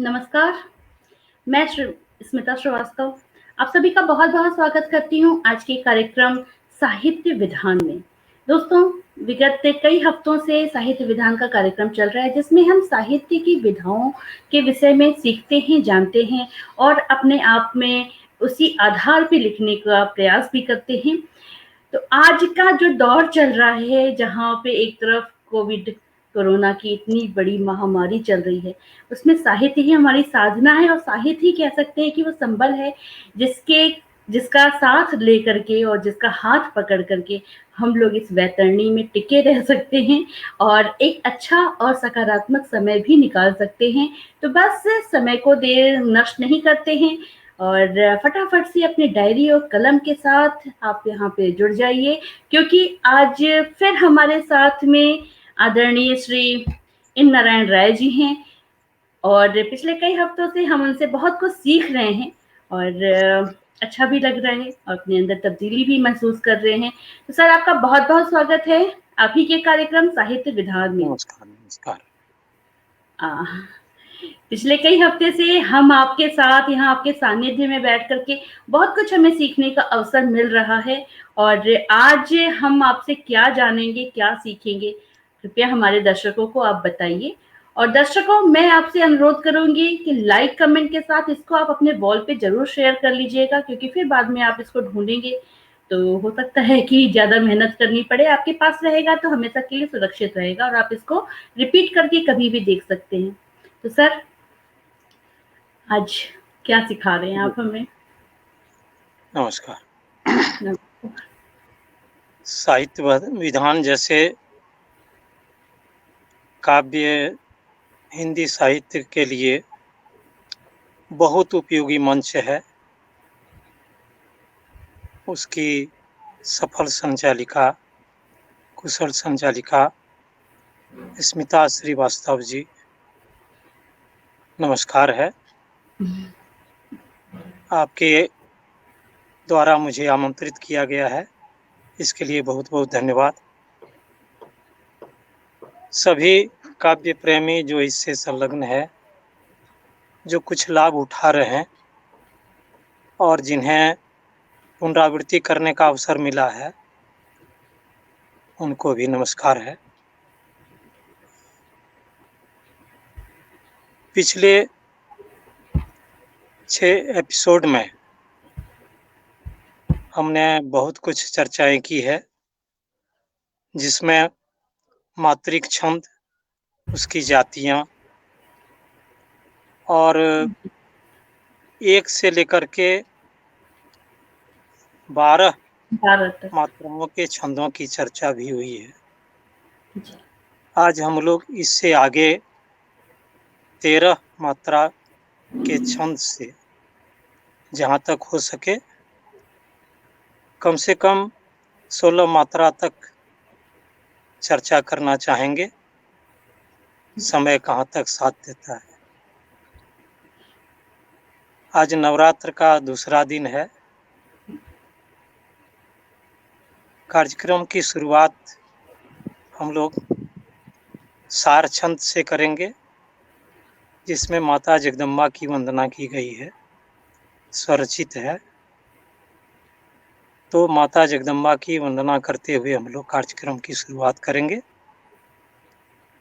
नमस्कार, मैं स्मिता श्रीवास्तव आप सभी का बहुत-बहुत स्वागत करती हूँ आज के कार्यक्रम साहित्य विधान में। दोस्तों, विगत कई हफ्तों से साहित्य विधान का कार्यक्रम चल रहा है जिसमें हम साहित्य की विधाओं के विषय में सीखते हैं, जानते हैं और अपने आप में उसी आधार पे लिखने का प्रयास भी करते हैं। तो आज का जो दौर चल रहा है जहाँ पे एक तरफ कोरोना की इतनी बड़ी महामारी चल रही है, उसमें साहित्य ही हमारी साधना है और साहित्य ही कह सकते हैं कि वो संबल है जिसके जिसका साथ लेकर के और जिसका हाथ पकड़ करके हम लोग इस वैतरणी में टिके रह सकते हैं और एक अच्छा और सकारात्मक समय भी निकाल सकते हैं। तो बस समय को देर नष्ट नहीं करते हैं और फटाफट से अपने डायरी और कलम के साथ आप यहाँ पे जुड़ जाइए क्योंकि आज फिर हमारे साथ में आदरणीय श्री इन नारायण राय जी हैं और पिछले कई हफ्तों से हम उनसे बहुत कुछ सीख रहे हैं और अच्छा भी लग रहा है और अपने अंदर तब्दीली भी महसूस कर रहे हैं। तो सर आपका बहुत-बहुत स्वागत है आप ही के कार्यक्रम साहित्य विधान में। नमस्कार। पिछले कई हफ्ते से हम आपके साथ यहाँ आपके सानिध्य में बैठ करके बहुत कुछ हमें सीखने का अवसर मिल रहा है और आज हम आपसे क्या जानेंगे, क्या सीखेंगे, कृपया हमारे दर्शकों को आप बताइए। और दर्शकों, मैं आपसे अनुरोध करूँगी कि लाइक, कमेंट के साथ इसको आप अपने वॉल पे ज़रूर शेयर कर लीजिएगा क्योंकि फिर बाद में आप इसको ढूँढेंगे, तो हो सकता है कि ज़्यादा मेहनत करनी पड़े। आपके पास रहेगा तो हमेशा के लिए सुरक्षित रहेगा और आप इसको रिपीट करके कभी भी देख सकते हैं। तो सर, आज क्या सिखा रहे हैं आप हमें? नमस्कार। साहित्य विधान जैसे काव्य हिंदी साहित्य के लिए बहुत उपयोगी मंच है। उसकी सफल संचालिका, कुशल संचालिका स्मिता श्रीवास्तव जी, नमस्कार है। आपके द्वारा मुझे आमंत्रित किया गया है, इसके लिए बहुत बहुत धन्यवाद। सभी काव्य प्रेमी जो इससे संलग्न है, जो कुछ लाभ उठा रहे हैं और जिन्हें पुनरावृत्ति करने का अवसर मिला है, उनको भी नमस्कार है। पिछले 6 एपिसोड में हमने बहुत कुछ चर्चाएं की है, जिसमें मात्रिक छंद, उसकी जातियां और 1 से लेकर के 12 मात्राओं के छंदों की चर्चा भी हुई है। आज हम लोग इससे आगे 13 मात्रा के छंद से जहाँ तक हो सके कम से कम 16 मात्रा तक चर्चा करना चाहेंगे। समय कहाँ तक साथ देता है। आज नवरात्र का दूसरा दिन है। कार्यक्रम की शुरुआत हम लोग सार छंद से करेंगे, जिसमें माता जगदम्बा की वंदना की गई है, स्वरचित है। तो माता जगदम्बा की वंदना करते हुए हम लोग कार्यक्रम की शुरुआत करेंगे।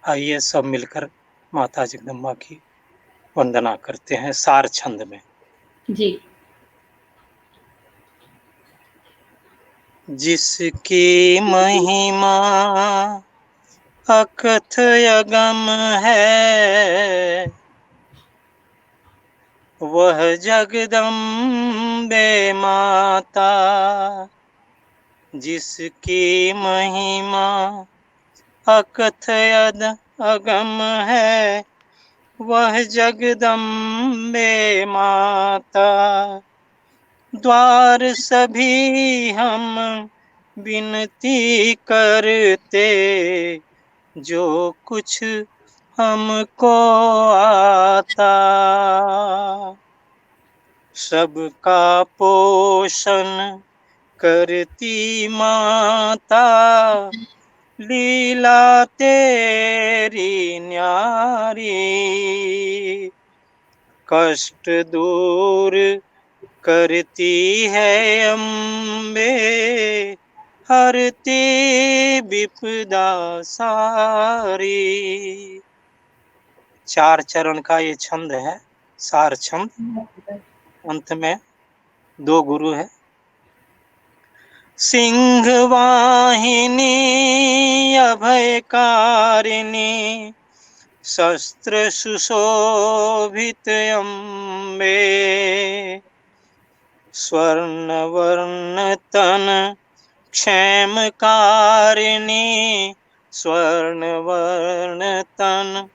आइए सब मिलकर माता जगदम्बा की वंदना करते हैं सार छंद में। जी। जिसकी महिमा अकथ अगम है, वह जगदम्बे माता। जिसकी महिमा अकथ अगम है, वह जगदम्बे माता। द्वार सभी हम विनती करते, जो कुछ हमको आता। सबका पोषण करती माता, लीला तेरी न्यारी। कष्ट दूर करती है अम्बे, हरती विपदा सारी। 4 चरण का ये छंद है, सार छंद। अंत में 2 गुरु है। सिंह वाहिनी अभयकारिणी, शस्त्र सुशोभित अम्बे, स्वर्ण वर्ण तन क्षेमकारिणी, स्वर्ण वर्ण तन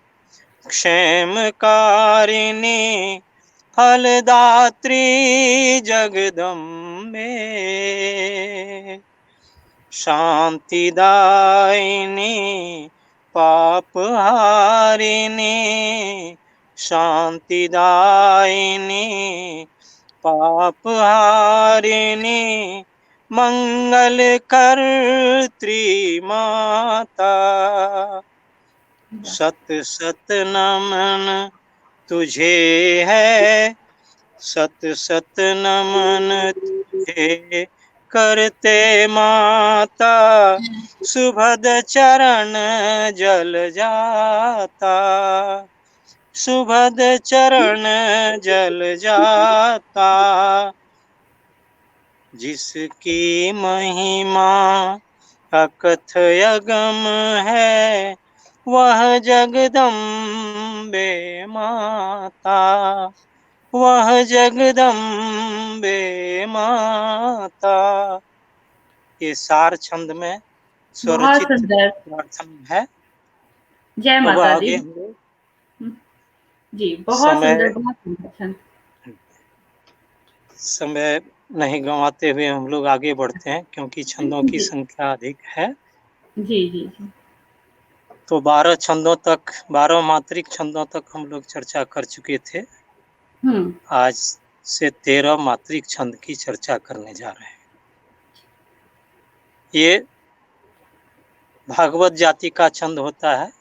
क्षेमकारिणी, फलदात्री जगदम्बे, शांतिदायिनी पापहारिणी, शांतिदायिनी पापहारिणी, मंगल कर्त्री माता। सत सत नमन तुझे है, सत सत नमन तुझे करते माता, सुभद चरण जल जाता, सुभद चरण जल जाता। जिसकी महिमा अकथ अगम है, वह जगदम्बे माता, वह जगदम्बे माता। ये सार छंद में स्वरचित प्रार्थना है। जय माता दी। जी बहुत सुंदर, बहुत सुंदर। समय नहीं गंवाते हुए हम लोग आगे बढ़ते हैं, क्योंकि छंदों की संख्या अधिक है। जी जी जी। तो 12 छंदों तक, 12 मात्रिक छंदों तक हम लोग चर्चा कर चुके थे। आज से 13 मात्रिक छंद की चर्चा करने जा रहे हैं। ये भागवत जाति का छंद होता है,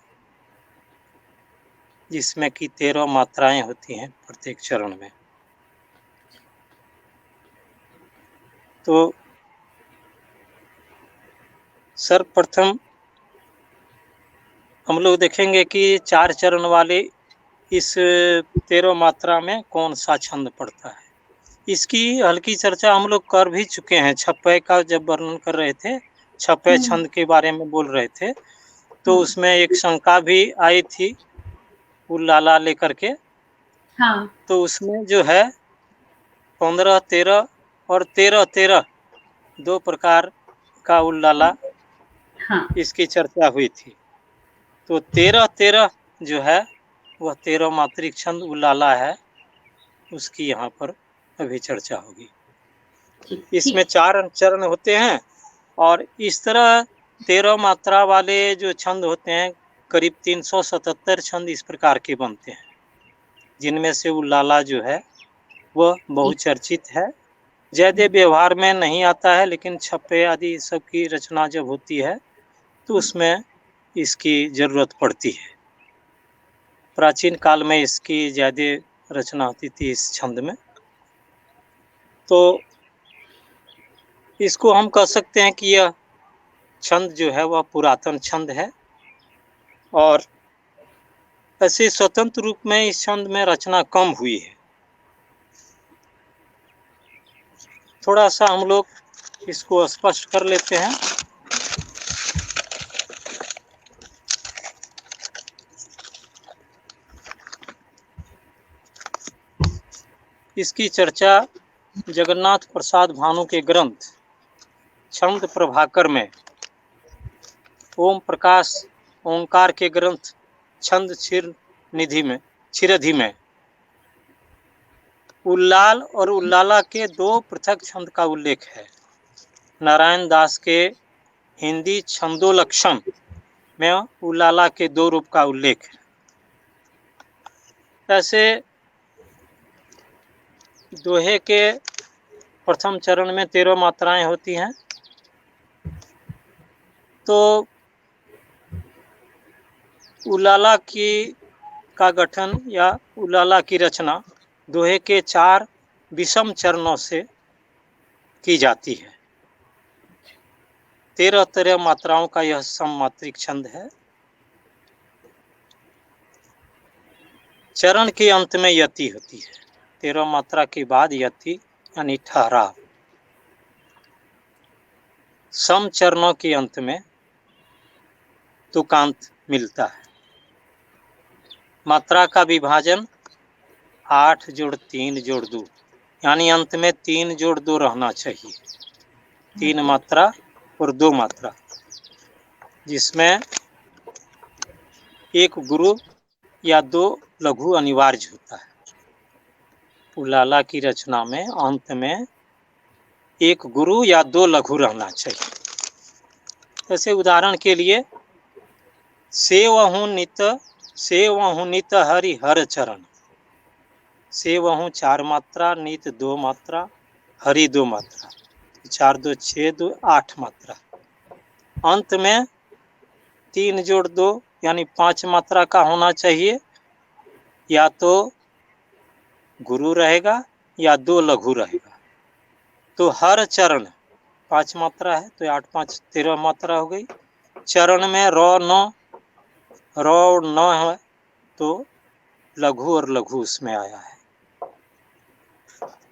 जिसमें कि 13 मात्राएं होती हैं प्रत्येक चरण में। तो सर्वप्रथम हम लोग देखेंगे कि 4 चरण वाले इस 13 मात्रा में कौन सा छंद पड़ता है। इसकी हल्की चर्चा हम लोग कर भी चुके हैं। छप्पे का जब वर्णन कर रहे थे, छप्पे छंद के बारे में बोल रहे थे, तो उसमें एक शंका भी आई थी उल्लाला लेकर के। हाँ। तो उसमें जो है 15, 13 और 13, 13 2 प्रकार का उल्लाला, हाँ। इसकी चर्चा हुई थी। तो 13, 13 जो है वह 13 मात्रिक छंद उल्लाला है, उसकी यहाँ पर अभी चर्चा होगी। इसमें 4 चरण होते हैं, और इस तरह 13 मात्रा वाले जो छंद होते हैं, करीब 377 छंद इस प्रकार के बनते हैं, जिनमें से उल्लाला जो है वह बहुचर्चित है। ज्यादा व्यवहार में नहीं आता है, लेकिन छप्पे आदि सब की रचना जब होती है तो उसमें इसकी जरूरत पड़ती है। प्राचीन काल में इसकी ज्यादा रचना होती थी इस छंद में। तो इसको हम कह सकते हैं कि यह छंद जो है वह पुरातन छंद है, और ऐसे स्वतंत्र रूप में इस छंद में रचना कम हुई है। थोड़ा सा हम लोग इसको स्पष्ट कर लेते हैं। इसकी चर्चा जगन्नाथ प्रसाद भानु के ग्रंथ छंद प्रभाकर में, ओम प्रकाश ओंकार के ग्रंथ छंद क्षीरधि में उल्लाल और उल्लाला के 2 पृथक छंद का उल्लेख है। नारायण दास के हिंदी छंदोलक्षण में उल्लाला के 2 रूप का उल्लेख है। ऐसे दोहे के प्रथम चरण में 13 मात्राएं होती हैं। तो उल्लाला का गठन या उल्लाला की रचना दोहे के 4 विषम चरणों से की जाती है। 13 मात्राओं का यह सममात्रिक छंद है। चरण के अंत में यति होती है। 13 मात्रा के बाद यति यानी ठहराव। सम चरणों के अंत में तुकांत मिलता है। मात्रा का विभाजन 8 जोड़ 3 जोड़ 2 यानी अंत में 3 जोड़ 2 रहना चाहिए। 3 मात्रा और 2 मात्रा, जिसमें एक गुरु या 2 लघु अनिवार्य होता है। उलाला की रचना में अंत में एक गुरु या 2 लघु रहना चाहिए। जैसे उदाहरण के लिए सेवहूँ नित हरि हर चरण। सेवहूँ 4 मात्रा, नित 2 मात्रा, हरि 2 मात्रा, 4 2 6 2 8 मात्रा। अंत में 3 जोड़ 2 यानी 5 मात्रा का होना चाहिए। या तो गुरु रहेगा या 2 लघु रहेगा। तो हर चरण 5 मात्रा है तो 8 5 13 मात्रा हो गई। चरण में र न है तो लघु और लघु उसमें आया है।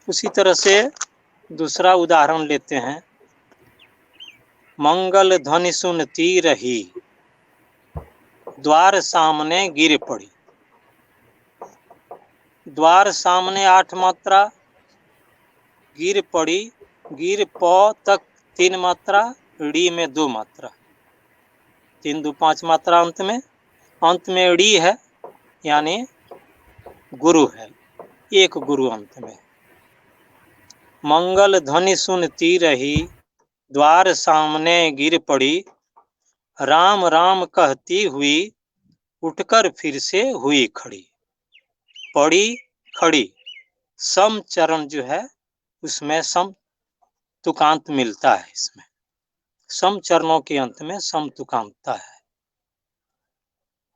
उसी तरह से दूसरा उदाहरण लेते हैं। मंगल ध्वनि सुनती रही, द्वार सामने गिर पड़ी। द्वार सामने 8 मात्रा, गिर पड़ी, गिर प तक 3 मात्रा, ड़ी में 2 मात्रा, 3 2 5 मात्रा अंत में ड़ी है यानी गुरु है, एक गुरु अंत में। मंगल ध्वनि सुनती रही, द्वार सामने गिर पड़ी, राम राम कहती हुई उठकर फिर से हुई खड़ी। पड़ी खड़ी सम चरण जो है उसमें सम तुकांत मिलता है। इसमें सम चरणों के अंत में सम तुकांतता है।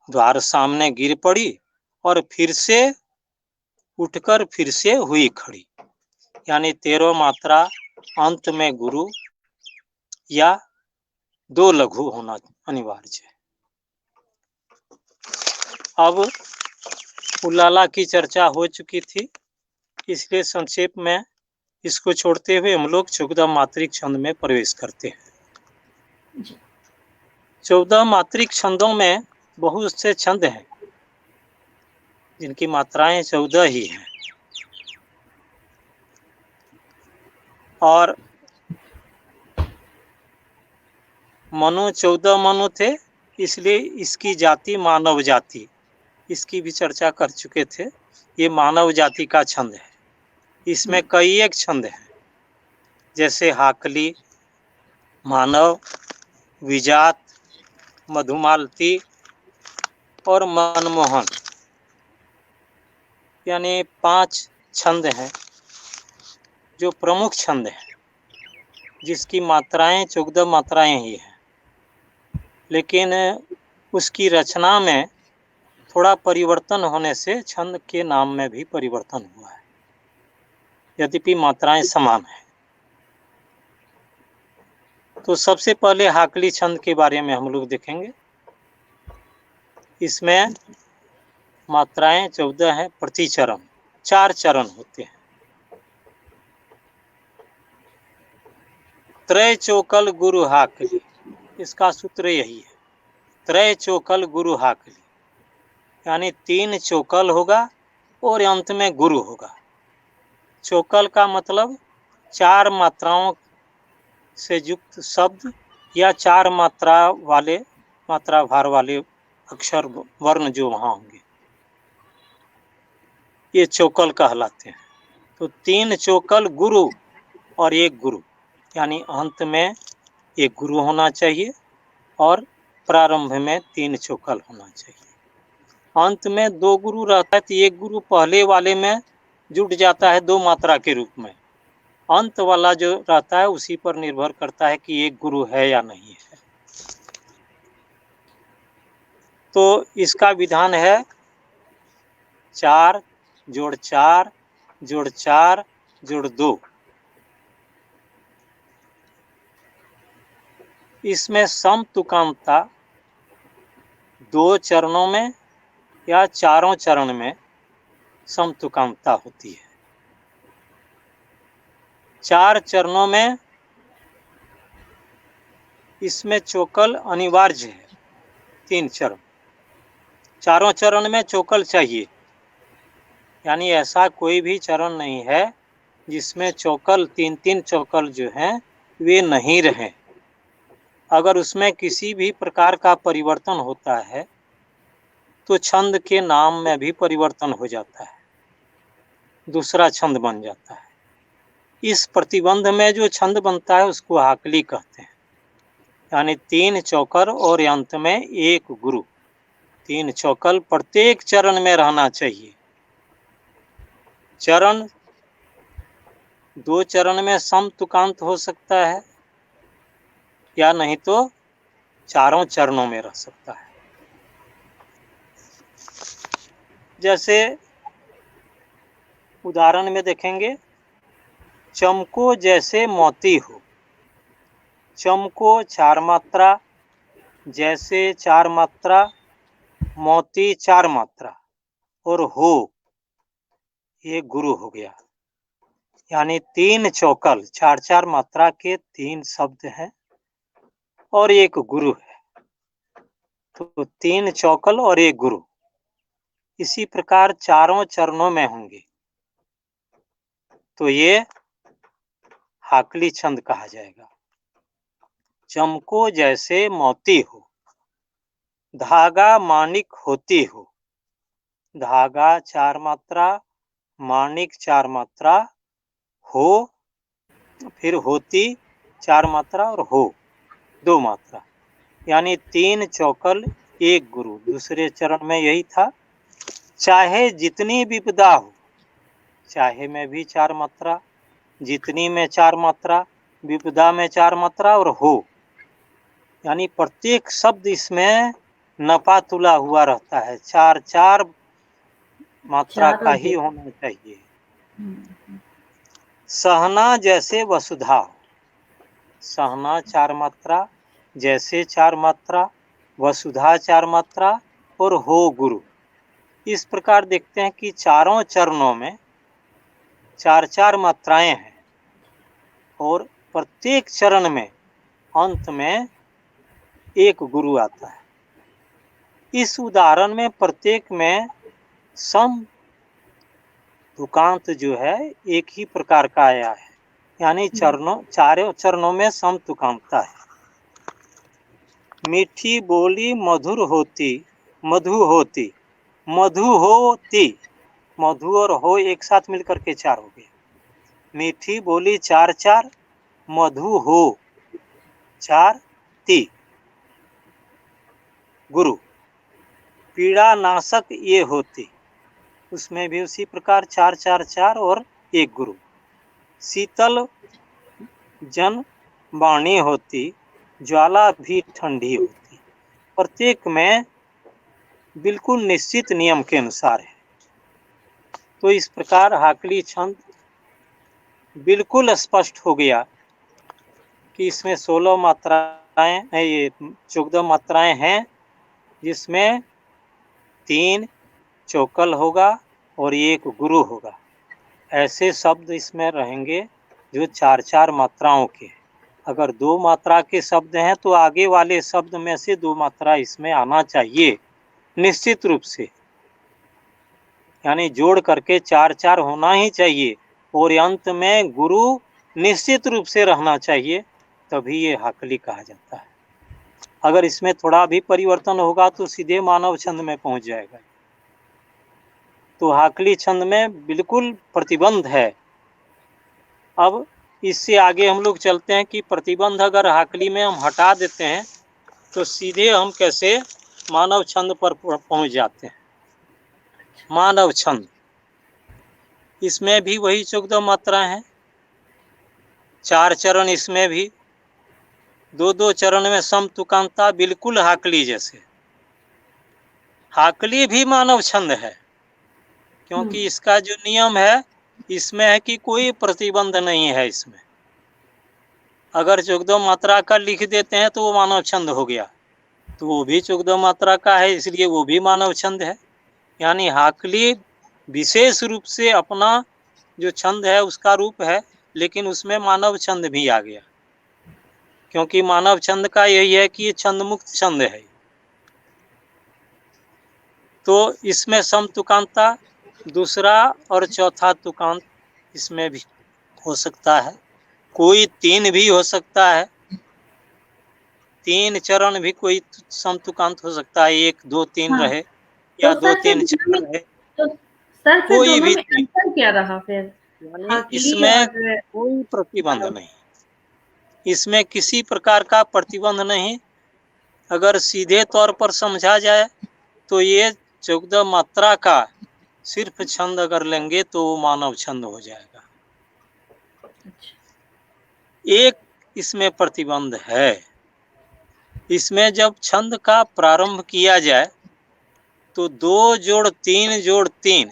द्वार सामने गिर पड़ी और फिर से उठकर फिर से हुई खड़ी, यानी 13 मात्रा अंत में गुरु या 2 लघु होना अनिवार्य है। अब उलाला की चर्चा हो चुकी थी, इसलिए संक्षेप में इसको छोड़ते हुए हम लोग 14 मात्रिक छंद में प्रवेश करते हैं। 14 मात्रिक छंदों में बहुत से छंद हैं जिनकी मात्राएं 14 ही हैं। और मनु 14 मनु थे, इसलिए इसकी जाति मानव जाति, इसकी भी चर्चा कर चुके थे। ये मानव जाति का छंद है। इसमें कई एक छंद हैं, जैसे हाकली, मानव, विजात, मधुमालती और मनमोहन, यानी 5 छंद हैं जो प्रमुख छंद हैं, जिसकी मात्राएं 14 मात्राएं ही हैं। लेकिन उसकी रचना में थोड़ा परिवर्तन होने से छंद के नाम में भी परिवर्तन हुआ है, यद्यपि मात्राएं समान हैं। तो सबसे पहले हाकली छंद के बारे में हम लोग देखेंगे। इसमें मात्राएं 14 हैं, प्रति चरण 4 चरण होते हैं। त्रय चोकल गुरु हाकली, इसका सूत्र यही है। त्रय चोकल गुरु हाकली, यानी 3 चोकल होगा और अंत में गुरु होगा। चोकल का मतलब 4 मात्राओं से युक्त शब्द या 4 मात्रा भार वाले अक्षर वर्ण जो वहाँ होंगे, ये चोकल कहलाते हैं। तो 3 चोकल गुरु और एक गुरु, यानी अंत में एक गुरु होना चाहिए और प्रारंभ में 3 चोकल होना चाहिए। अंत में 2 गुरु रहता है तो एक गुरु पहले वाले में जुट जाता है 2 मात्रा के रूप में। अंत वाला जो रहता है उसी पर निर्भर करता है कि एक गुरु है या नहीं है। तो इसका विधान है 4 जोड़ 4 जोड़ 4 जोड़ 2। इसमें समतुकांता 2 चरणों में या चारों चरण में समतुकांता होती है। 4 चरणों में इसमें चोकल अनिवार्य है। 3 चरण, चारों चरण में चोकल चाहिए, यानी ऐसा कोई भी चरण नहीं है जिसमें चोकल 3-3 चोकल जो हैं वे नहीं रहे। अगर उसमें किसी भी प्रकार का परिवर्तन होता है तो छंद के नाम में भी परिवर्तन हो जाता है, दूसरा छंद बन जाता है। इस प्रतिबंध में जो छंद बनता है उसको हाकली कहते हैं, यानी 3 चौकर और अंत में 1 गुरु। 3 चौकल प्रत्येक चरण में रहना चाहिए। चरण 2 चरण में समतुकांत हो सकता है या नहीं तो चारों चरणों में रह सकता है। जैसे उदाहरण में देखेंगे, चमको जैसे मोती हो। चमको 4 मात्रा, जैसे 4 मात्रा, मोती 4 मात्रा और हो ये गुरु हो गया। यानी 3 चौकल, 4-4 मात्रा के 3 शब्द हैं और 1 गुरु है, तो 3 चौकल और 1 गुरु। इसी प्रकार चारों चरणों में होंगे तो ये हाकली छंद कहा जाएगा। चमको जैसे मोती हो, धागा माणिक होती हो। धागा 4 मात्रा, माणिक 4 मात्रा, हो फिर होती 4 मात्रा और हो 2 मात्रा, यानी 3 चौकल 1 गुरु। दूसरे चरण में यही था। चाहे जितनी विपदा हो, चाहे में भी 4 मात्रा, जितनी में 4 मात्रा, विपदा में 4 मात्रा और हो, यानी प्रत्येक शब्द इसमें नपा तुला हुआ रहता है। 4-4 मात्रा का ही होना चाहिए। सहना जैसे वसुधा। सहना 4 मात्रा, जैसे 4 मात्रा, वसुधा 4 मात्रा और हो गुरु। इस प्रकार देखते हैं कि चारों चरणों में 4-4 मात्राएं हैं और प्रत्येक चरण में अंत में 1 गुरु आता है। इस उदाहरण में प्रत्येक में सम तुकांत जो है एक ही प्रकार का आया है, यानी चारों चरणों में सम तुकांतता है। मीठी बोली मधुर होती, मधु होती, मधु होती, मधु और हो एक साथ मिलकर के 4 हो गया। मीठी बोली 4-4, मधु हो 4 ती गुरु। पीड़ा नाशक ये होती, उसमें भी उसी प्रकार 4-4-4 और 1 गुरु। शीतल जन वाणी होती, ज्वाला भी ठंडी होती। प्रत्येक में बिल्कुल निश्चित नियम के अनुसार है। तो इस प्रकार हाकली छंद बिल्कुल स्पष्ट हो गया कि इसमें 16 मात्राएं, ये 14 मात्राएं हैं, जिसमें 3 चौकल होगा और 1 गुरु होगा। ऐसे शब्द इसमें रहेंगे जो 4-4 मात्राओं के। अगर 2 मात्रा के शब्द हैं तो आगे वाले शब्द में से 2 मात्रा इसमें आना चाहिए निश्चित रूप से, यानी जोड़ करके 4-4 होना ही चाहिए और अंत में गुरु निश्चित रूप से रहना चाहिए, तभी ये हाकली कहा जाता है। अगर इसमें थोड़ा भी परिवर्तन होगा तो सीधे मानव छंद में पहुंच जाएगा। तो हाकली छंद में बिल्कुल प्रतिबंध है। अब इससे आगे हम लोग चलते हैं कि प्रतिबंध अगर हाकली में हम हटा देते हैं तो सीधे हम कैसे मानव छंद पर पहुंच जाते हैं। मानव छंद, इसमें भी वही 14 मात्राएं हैं, 4 चरण, इसमें भी 2-2 चरण में समतुकांता, बिल्कुल हाकली जैसे। हाकली भी मानव छंद है क्योंकि इसका जो नियम है इसमें है कि कोई प्रतिबंध नहीं है इसमें। अगर चौगदो मात्रा का लिख देते हैं तो वो मानव छंद हो गया, तो वो भी चौगदो मात्रा का है, इसलिए वो भी मानव छंद है। यानी हाकली विशेष रूप से अपना जो छंद है उसका रूप है, लेकिन उसमें मानव छंद भी आ गया, क्योंकि मानव छंद का यही है कि ये छंद मुक्त छंद है। तो इसमें समतुकांता दूसरा और चौथा तुकांत इसमें भी हो सकता है, कोई 3 भी हो सकता है, 3 चरण भी कोई समतुकांत हो सकता है, 1 2 3 रहे या तो 2 सर 3 4 रहे, तो सर फिर कोई दोनों भी में अंतर क्या रहा फिर? यानी हाकली इसमें और कोई प्रतिबंध नहीं, इसमें किसी प्रकार का प्रतिबंध नहीं। अगर सीधे तौर पर समझा जाए तो ये 14 मात्रा का सिर्फ छंद अगर लेंगे तो वो मानव छंद हो जाएगा। एक इसमें प्रतिबंध है, इसमें जब छंद का प्रारंभ किया जाए तो 2 जोड़ 3 जोड़ 3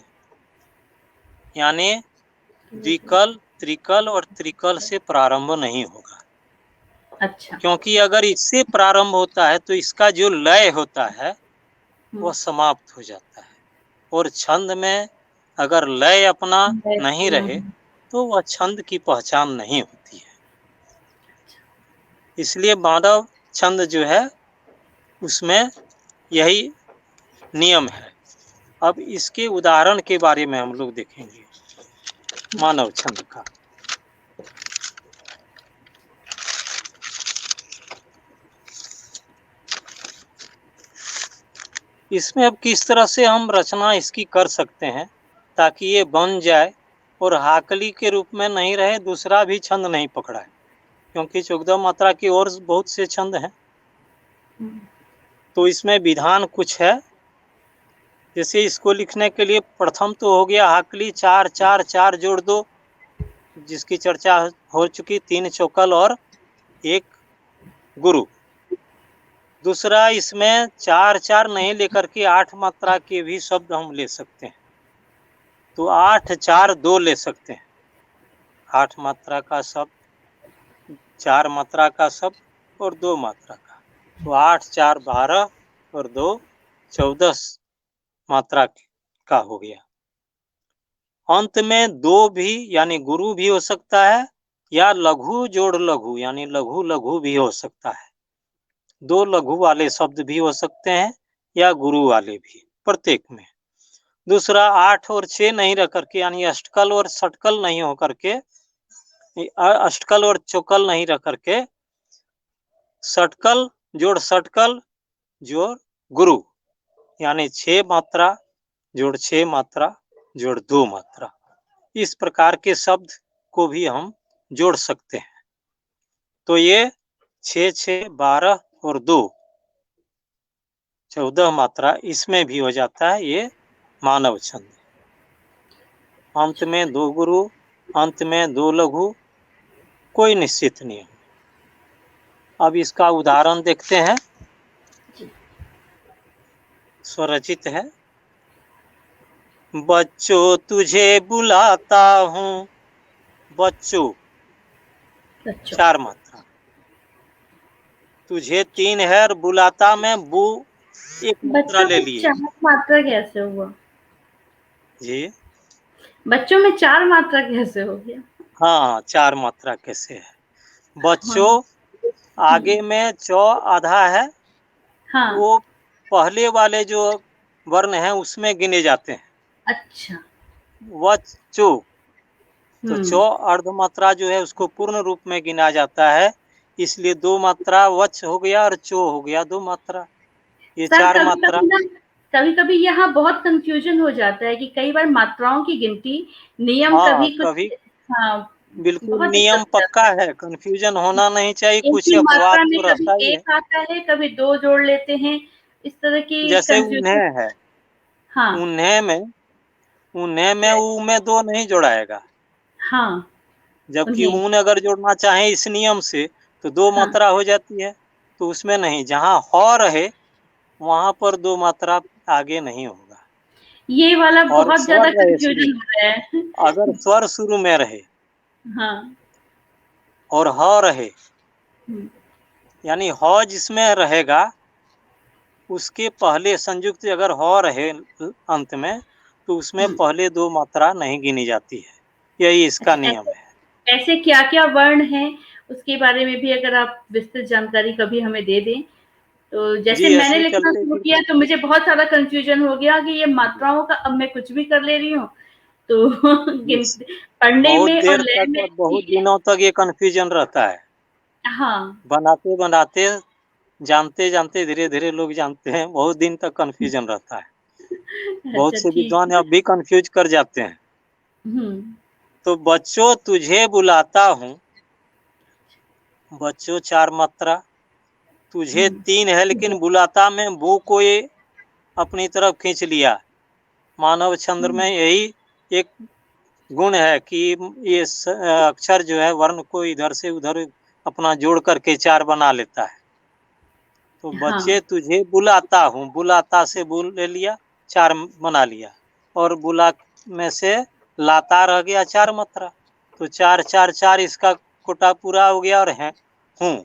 यानी द्विकल, त्रिकल और त्रिकल से प्रारंभ नहीं होगा। अच्छा। क्योंकि अगर इससे प्रारंभ होता है तो इसका जो लय होता है वह समाप्त हो जाता है, और छंद में अगर लय अपना नहीं रहे तो वह छंद की पहचान नहीं होती है। इसलिए मानव छंद जो है उसमें यही नियम है। अब इसके उदाहरण के बारे में हम लोग देखेंगे मानव छंद का। इसमें अब किस तरह से हम रचना इसकी कर सकते हैं ताकि ये बन जाए और हाकली के रूप में नहीं रहे, दूसरा भी छंद नहीं पकड़ाए, क्योंकि 14 मात्रा की और बहुत से छंद हैं। तो इसमें विधान कुछ है, जैसे इसको लिखने के लिए प्रथम तो हो गया हाकली 4 4 4 जोड़ 2, जिसकी चर्चा हो चुकी, 3 चौकल और 1 गुरु। दूसरा इसमें 4 4 नहीं लेकर के 8 मात्रा के भी शब्द हम ले सकते हैं, तो 8 4 2 ले सकते हैं। 8 मात्रा का शब्द, 4 मात्रा का शब्द और 2 मात्रा का, तो 8 4 12 और 2 14 मात्रा का हो गया। अंत में 2 भी यानी गुरु भी हो सकता है, या लघु जोड़ लघु यानी लघु लघु भी हो सकता है। 2 लघु वाले शब्द भी हो सकते हैं या गुरु वाले भी, प्रत्येक में। दूसरा 8 और 6 नहीं रख करके, यानी अष्टकल और षटकल नहीं हो करके, अष्टकल और चौकल नहीं रख करके षटकल जोड़ षटकल जोड़ गुरु, यानी 6 मात्रा जोड़ 6 मात्रा जोड़ 2 मात्रा, इस प्रकार के शब्द को भी हम जोड़ सकते हैं। तो ये 6 6 12 और 2 14 मात्रा इसमें भी हो जाता है, ये मानव छंद। अंत में 2 गुरु, अंत में 2 लघु, कोई निश्चित नहीं है। अब इसका उदाहरण देखते हैं, स्वरचित है। बच्चों तुझे बुलाता हूँ, बच्चों 4 मात्रा, तुझे 3 है और बुलाता में बू 1 मात्रा ले लिए। 4 मात्रा कैसे हुआ जी? बच्चों में 4 मात्रा कैसे हो गया? हाँ, 4 मात्रा कैसे है? बच्चों आगे में चौ आधा है, वो पहले वाले जो वर्ण है उसमें गिने जाते हैं। अच्छा। वच्चो, तो चौ अर्ध मात्रा जो है उसको पूर्ण रूप में गिना जाता है, इसलिए 2 मात्रा वच हो गया और चो हो गया 2 मात्रा, ये 4 मात्रा। कभी कभी यहाँ बहुत कंफ्यूजन हो जाता है कि कई बार मात्राओं की गिनती नियम कभी बिल्कुल नियम पक्का है, कंफ्यूजन होना नहीं चाहिए, कुछ अपवाद तो रहता ही है। एक आता है, कभी 2 जोड़ लेते हैं, इस तरह की जैसे उन्हें है, हाँ, उन्हें में ऊ में 2 नहीं जोड़ाएगा। हाँ, जबकि ऊन अगर जोड़ना चाहे इस नियम से तो 2 मात्रा हो जाती है, तो उसमें नहीं, जहाँ ह रहे वहां पर 2 मात्रा आगे नहीं होगा। ये वाला और बहुत स्वर ज्यादा रहे शुरू, कंफ्यूजन हो रहा है। अगर स्वर शुरू में रहे हाँ। और ह रहे, हम्म, यानी ह जिसमें रहेगा उसके पहले संयुक्त अगर ह रहे अंत में, तो उसमें हम्म। पहले दो मात्रा नहीं गिनी जाती है। यही इसका अच्छा, नियम ऐसे है। ऐसे क्या-क्या वर्ण हैं, उसके बारे में भी अगर आप विस्तृत जानकारी कभी हमें दे दें। तो जैसे जी, मैंने ऐसे लिखना चलते शुरू फिरते। किया तो मुझे बहुत सारा कन्फ्यूजन हो गया कि ये जी, मात्राओं का अब मैं कुछ भी कर ले रही हूँ, तो जी, गिन पढ़ने बहुत में और देर लय तक में और बहुत दिनों तक ये कन्फ्यूजन रहता है। हाँ। बनाते-बनाते, जानते-जानते धीरे-धीरे लोग जानते हैं, बहुत दिन तक कन्फ्यूजन रहता है। बहुत अच्छा, से ठीक विद्वान है। अब भी कन्फ्यूज़ कर जाते हैं। हुँ, तो बच्चों तुझे बुलाता हूँ, बच्चों 4 मात्रा, तुझे हुँ। 3 है लेकिन बुलाता में बू को ये अपनी तरफ खींच लिया। मानव छंद हुँ, में यही एक गुण है कि ये अक्षर जो है वर्ण को इधर से उधर अपना जोड़ करके 4 बना लेता है। तो हाँ, बच्चे तुझे बुलाता हूँ, बुलाता से बुल ले लिया, 4 बना लिया, और बुला में से लाता रह गया 4 मात्रा। तो 4, 4, 4 इसका कोटा पूरा हो गया, और है हूँ,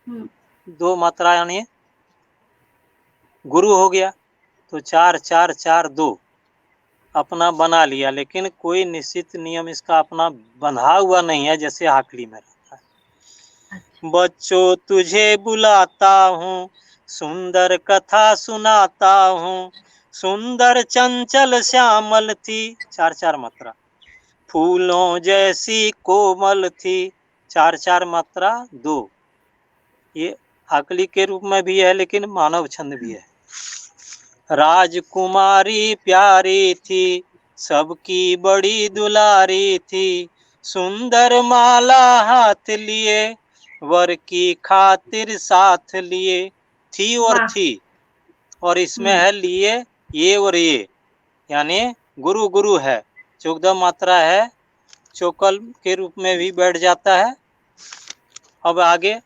हुँ, 2 मात्रा यानी गुरु हो गया। तो 4, 4, 4, 2 अपना बना लिया, लेकिन कोई निश्चित नियम इसका अपना बंधा हुआ नहीं है, जैसे हाकली में रहता अच्छा, है। बच्चों तुझे बुलाता हूँ, सुंदर कथा सुनाता हूँ, सुंदर चंचल श्यामल थी, 4, 4 मात्रा, फूलों जैसी कोमल थी, 4, 4 मात्रा 2। ये हाकली के रूप में भी है, लेकिन मानव छंद भी है। राजकुमारी प्यारी थी, सबकी बड़ी दुलारी थी, सुंदर माला हाथ लिए, वर की खातिर साथ लिए, थी और वाह! थी, और इसमें हुँ, है लिए, ये और ये, यानी गुरु गुरु है, चौदह मात्रा है, चोकल के रूप में भी बैठ जाता है। अब आगे,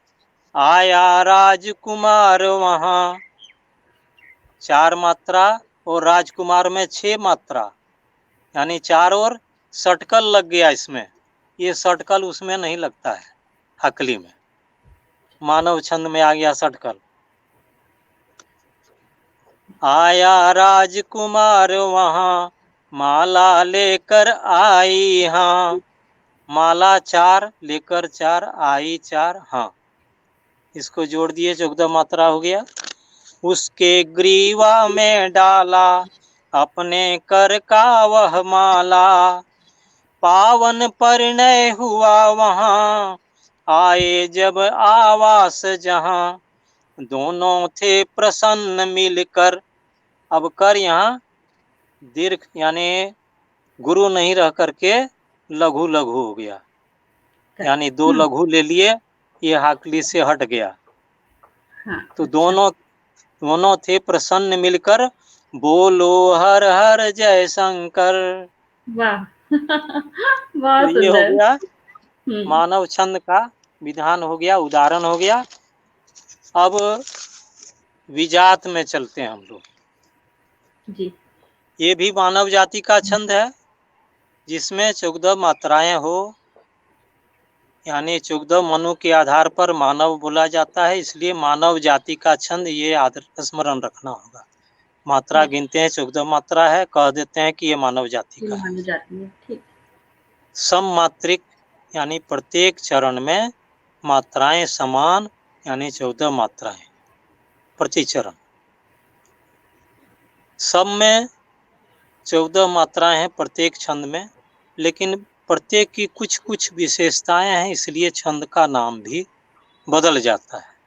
आया राजकुमार वहां, 4 मात्रा, और राजकुमार में 6 मात्रा, यानी 4 और षटकल लग गया इसमें। ये षटकल उसमें नहीं लगता है हकली में, मानव छंद में आ गया षटकल। आया राजकुमार वहां, माला लेकर आई हाँ, माला 4 लेकर 4 आई 4 हाँ, इसको जोड़ दिए, 14 मात्रा हो गया। उसके ग्रीवा में डाला, अपने कर का वह माला, पावन परिणय हुआ वहां, आए जब आवास जहां, दोनों थे प्रसन्न मिलकर। अब कर यहाँ दीर्घ, यानी गुरु नहीं रह करके लघु लघु हो गया, करेक्ट। यानी 2 लघु ले लिए, ये हाकली से हट गया। हाँ, तो अच्छा, दोनों थे प्रसन्न मिलकर, बोलो हर हर जय शंकर। वाह! तो बहुत ये हो सुंदर। गया हुँ, मानव छंद का विधान, हो गया, उदाहरण हो गया। अब विजात में चलते हैं हम लोग। जी। ये भी मानव जाति का छंद है, जिसमें 14 मात्राएं हो, यानी 14 मनु के आधार पर मानव बोला जाता है, इसलिए मानव जाति का छंद, ये स्मरण रखना होगा। मात्रा अच्छा, गिनते हैं, 14 मात्रा है, कह देते हैं कि ये मानव जाति ये का है। मानी जाती है, ठीक। सममात्रिक, यानी प्रत्येक चरण में मात्राएं समान, यानी 14 मात्राएं प्रति चरण। सब में 14 मात्राएं हैं प्रत्येक छंद में, लेकिन प्रत्येक की कुछ कुछ विशेषताएं हैं, इसलिए छंद का नाम भी बदल जाता है।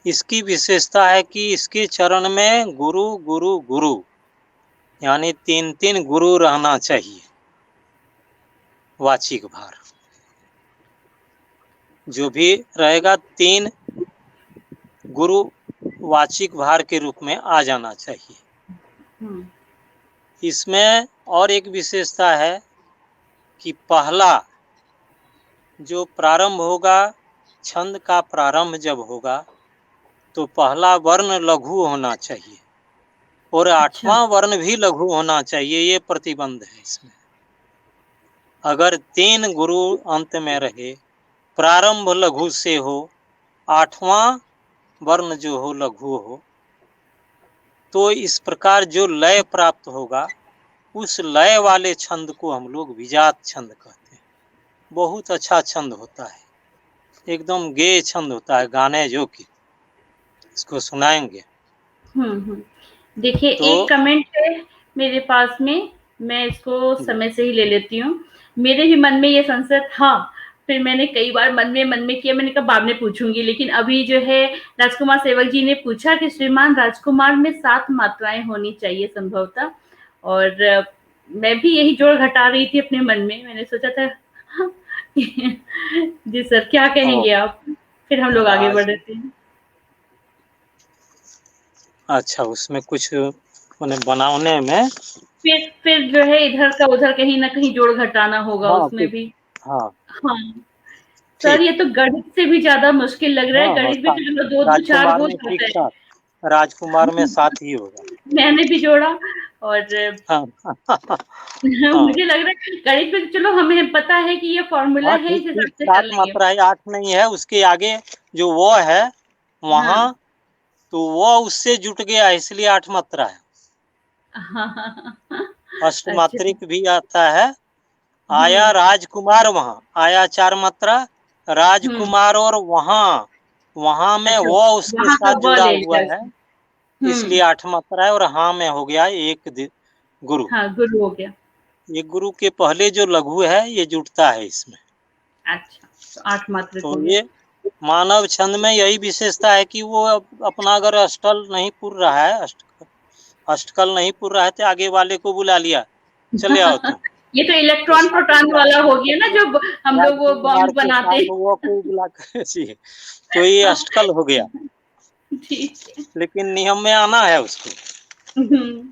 इसकी विशेषता है कि इसके चरण में गुरु गुरु गुरु, यानी 3-3 गुरु रहना चाहिए, वाचिक भार जो भी रहेगा 3 गुरु वाचिक भार के रूप में आ जाना चाहिए। हुँ, इसमें और एक विशेषता है कि पहला जो प्रारंभ होगा, छंद का प्रारंभ जब होगा, तो पहला वर्ण लघु होना चाहिए, और अच्छा। 8वां वर्ण भी लघु होना चाहिए, ये प्रतिबंध है इसमें। अगर 3 गुरु अंत में रहे, प्रारंभ लघु से हो, 8वां वर्ण जो हो लघु हो, तो इस प्रकार जो लय प्राप्त होगा, उस लय वाले छंद को हम लोग विजात छंद कहते हैं। बहुत अच्छा छंद होता है, एकदम गेय छंद होता है, गाने जो कि इसको सुनाएंगे। देखिए, तो एक कमेंट है मेरे पास में, मैं इसको समय से ही ले लेती हूँ। मेरे भी मन में ये संशय था, फिर मैंने कई बार मन में किया, मैंने कहा बाद में पूछूंगी, लेकिन अभी जो है राजकुमार सेवक जी ने पूछा कि श्रीमान राजकुमार में 7 मात्राएं होनी चाहिए संभवतः, और मैं भी यही जोड़ घटा रही थी अपने मन में। मैंने सोचा था जी सर, क्या कहेंगे आप? फिर हम लोग आगे बढ़ रहे हैं। अच्छा, उसमें कुछ बनाने में फिर जो है इधर का उधर कहीं ना कहीं जोड़ घटाना होगा उसमें भी। हाँ हाँ सर, ठीक। ये तो गणित से भी ज्यादा मुश्किल लग रहा है। हाँ गणित में तो चलो 2 2 4 राजकुमार हो में ठीक जाता है। 7, राजकुमार में 7 ही होगा। मैंने भी जोड़ा, और हाँ हाँ मुझे लग रहा है गणित में चलो हमें पता है कि ये फॉर्मूला हाँ है, ठीक इस ठीक, हिसाब से 7 कर लेंगे। मात्रा है, 8 नहीं है। उसके आगे जो वो है हाँ वहाँ, तो वो उससे जुट गया, इसलिए 8 मात्रा है। हाँ। अच्छा। अष्टमात्रिक भी आता है। आया राजकुमार, वहाँ आया 4 मात्रा, हम्म। राजकुमार, और वहाँ वहाँ में अच्छा, वो उसके वहां का साथ व जुड़ा ले हुआ लिया है, उसने। इसलिए 8 मात्रा है। और हाँ में हो गया एक गुरु। हाँ, गुरु हो गया। ये गुरु के पहले जो लघु है ये जुटता है इसमें। अच्छा, तो 8 मात्रिक तो हो गया। ये मानव छंद में यही विशेषता है कि वो अपना अगर अष्टल नहीं पुर रहा है, अष्टकल नहीं पुर रहा है, तो आगे वाले को बुला लिया, चले आओ तुम। ये तो तो इलेक्ट्रॉन साथ प्रोटॉन में वाला हो राजकुमार गया ना, को, जो हम लोग वो राजकुमार बॉम्ब के बनाते साथ वो को बुला कर जी, तो ये अष्टकल हो गया। ठीक है। लेकिन नियम में आना है उसको। हम्म,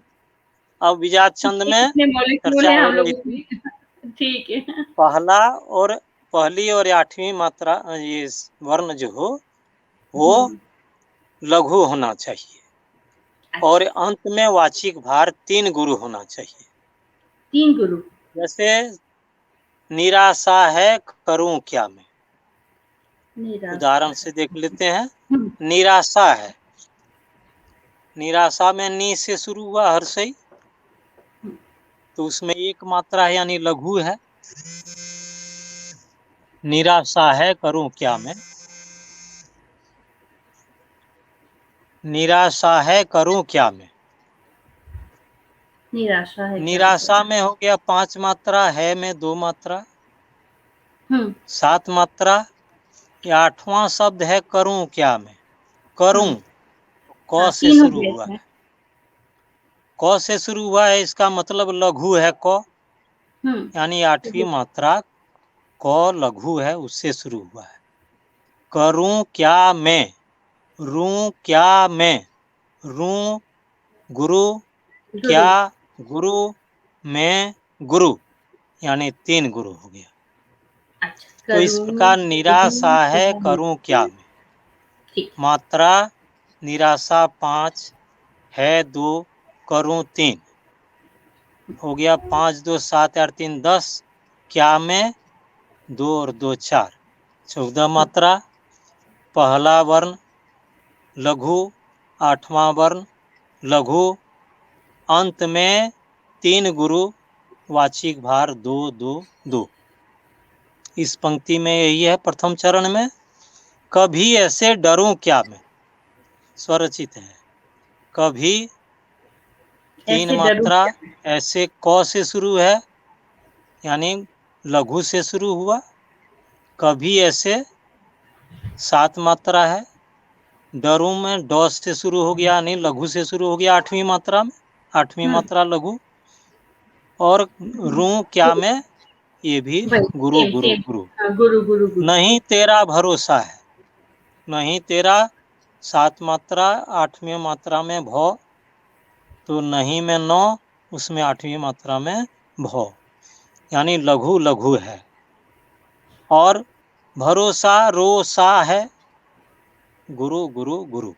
अब विजात छंद में कितने मॉलिक्यूल चर्चा है हो हम लोग रही थी। उसमें। ठीक है। पहला और पहली और 8वीं मात्रा, ये वर्ण जो हो वो लघु होना चाहिए। और अच्छा, अंत में वाचिक भार 3 गुरु होना चाहिए। 3 गुरु। जैसे निराशा है, करूं क्या मैं, निराशा उदाहरण है। से देख लेते हैं। हम्म, निराशा है, निराशा में नी से शुरू हुआ हर्षई, तो उसमें 1 मात्रा है, यानी लघु है। निराशा है, करूं क्या मैं, निराशा है, करूं क्या मैं। निराशा है, करूं क्या निराशा मैं। में हो गया 5 मात्रा, है में 2 मात्रा, हम्म। 7 मात्रा। या 8वां शब्द है करूं क्या मैं, करूं, हम्म। क हाँ, से 3 हो शुरू गया हुआ इसमें। है। क से शुरू हुआ है, इसका मतलब लघु है क, हम्म। यानी 8वीं मात्रा क लघु है, उससे शुरू हुआ है। करूं क्या मैं, रू क्या मैं, रू गुरु, गुरु। क्या गुरु, मैं गुरु, यानी 3 गुरु हो गया। अच्छा, तो इस करूं प्रकार निराशा है, क्या मैं। करूं क्या मैं। ठीक। मात्रा निराशा 5, है 2, करूं 3, हो गया 5 2 7 8 3 10। क्या में 2 और 2 4, 14 मात्रा। पहला वर्ण लघु, 8वां वर्ण लघु, अंत में 3 गुरु, वाचिक भार 2 2 2। इस पंक्ति में यही है प्रथम चरण में। कभी ऐसे डरूं क्या मैं, स्वरचित है। कभी 3 ऐसे डरूं मात्रा, क्या मैं। ऐसे क से शुरू है, यानी लघु से शुरू हुआ। कभी ऐसे 7 मात्रा है। डरू में ड से शुरू हो गया, यानी लघु से शुरू हो गया 8वीं मात्रा में, 8वीं हम्म। मात्रा लघु। और रू क्या में, ये भी वही गुरु सेम गुरु सेम। गुरु। हाँ, गुरु गुरु गुरु। नहीं तेरा भरोसा है, नहीं तेरा 7 मात्रा, 8वीं मात्रा में भ, तो नहीं में 9, उसमें 8वीं मात्रा में भ, यानी लघु लघु है। और भरोसा रो सा है, गुरु गुरु गुरु।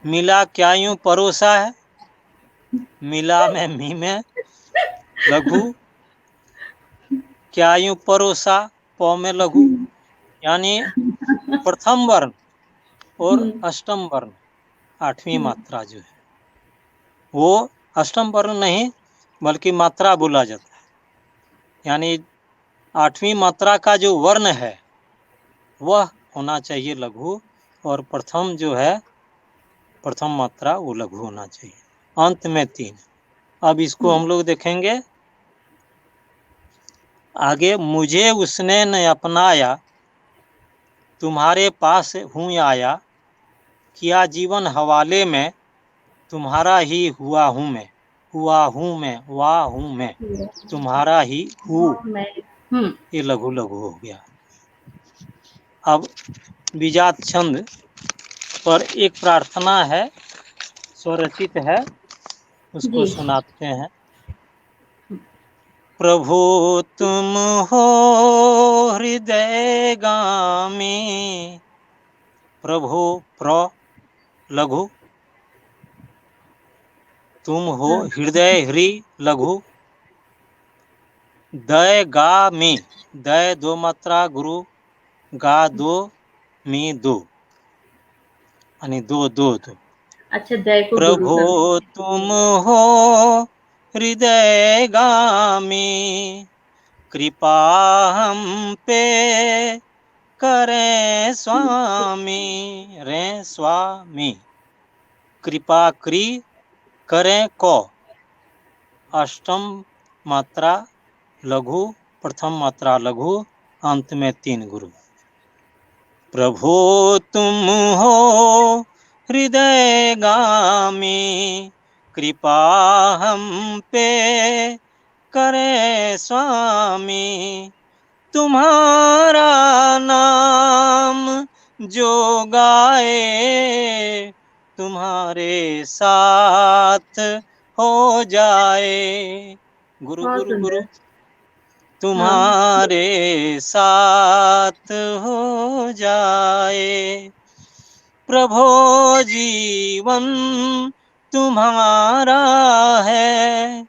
मिला क्या यूं परोसा है, मिला में मी में लघु, क्या यूं परोसा प में लघु, यानी प्रथम वर्ण और अष्टम वर्ण, आठवीं मात्रा जो है वो अष्टम वर्ण नहीं बल्कि मात्रा बोला जाता है। यानी आठवीं मात्रा का जो वर्ण है वह होना चाहिए लघु, और प्रथम जो है प्रथम मात्रा वो लघु होना चाहिए। अंत में 3। अब इसको हम लोग देखेंगे आगे। मुझे उसने न अपनाया, तुम्हारे पास हूँ आया, किया जीवन हवाले में, तुम्हारा ही हुआ हूँ मैं, हुआ हूँ मैं, वाह हूँ मैं, तुम्हारा ही हूँ। ये लघु लघु हो गया। अब विजात छंद पर एक प्रार्थना है, स्वरचित है, उसको सुनाते हैं। प्रभु तुम हो हृदय गामी, प्रभु प्र लघु, तुम हो हृदय हृ लघु, दय गा मी, दय 2 मात्रा गुरु, गा 2 मी 2, यानी 2 2 2। अच्छा, दय को प्रभु तुम हो हृदय गामी, कृपा हम पे करें स्वामी, रे स्वामी, कृपा क्री करें को, अष्टम मात्रा लघु, प्रथम मात्रा लघु, अंत में 3 गुरु। प्रभु तुम हो हृदय गामी, कृपा हम पे करे स्वामी, तुम्हारा नाम जो गाए, तुम्हारे साथ हो जाए। गुरु गुरु गुरु, तुम्हारे साथ हो जाए। प्रभो जीवन तुम्हारा है,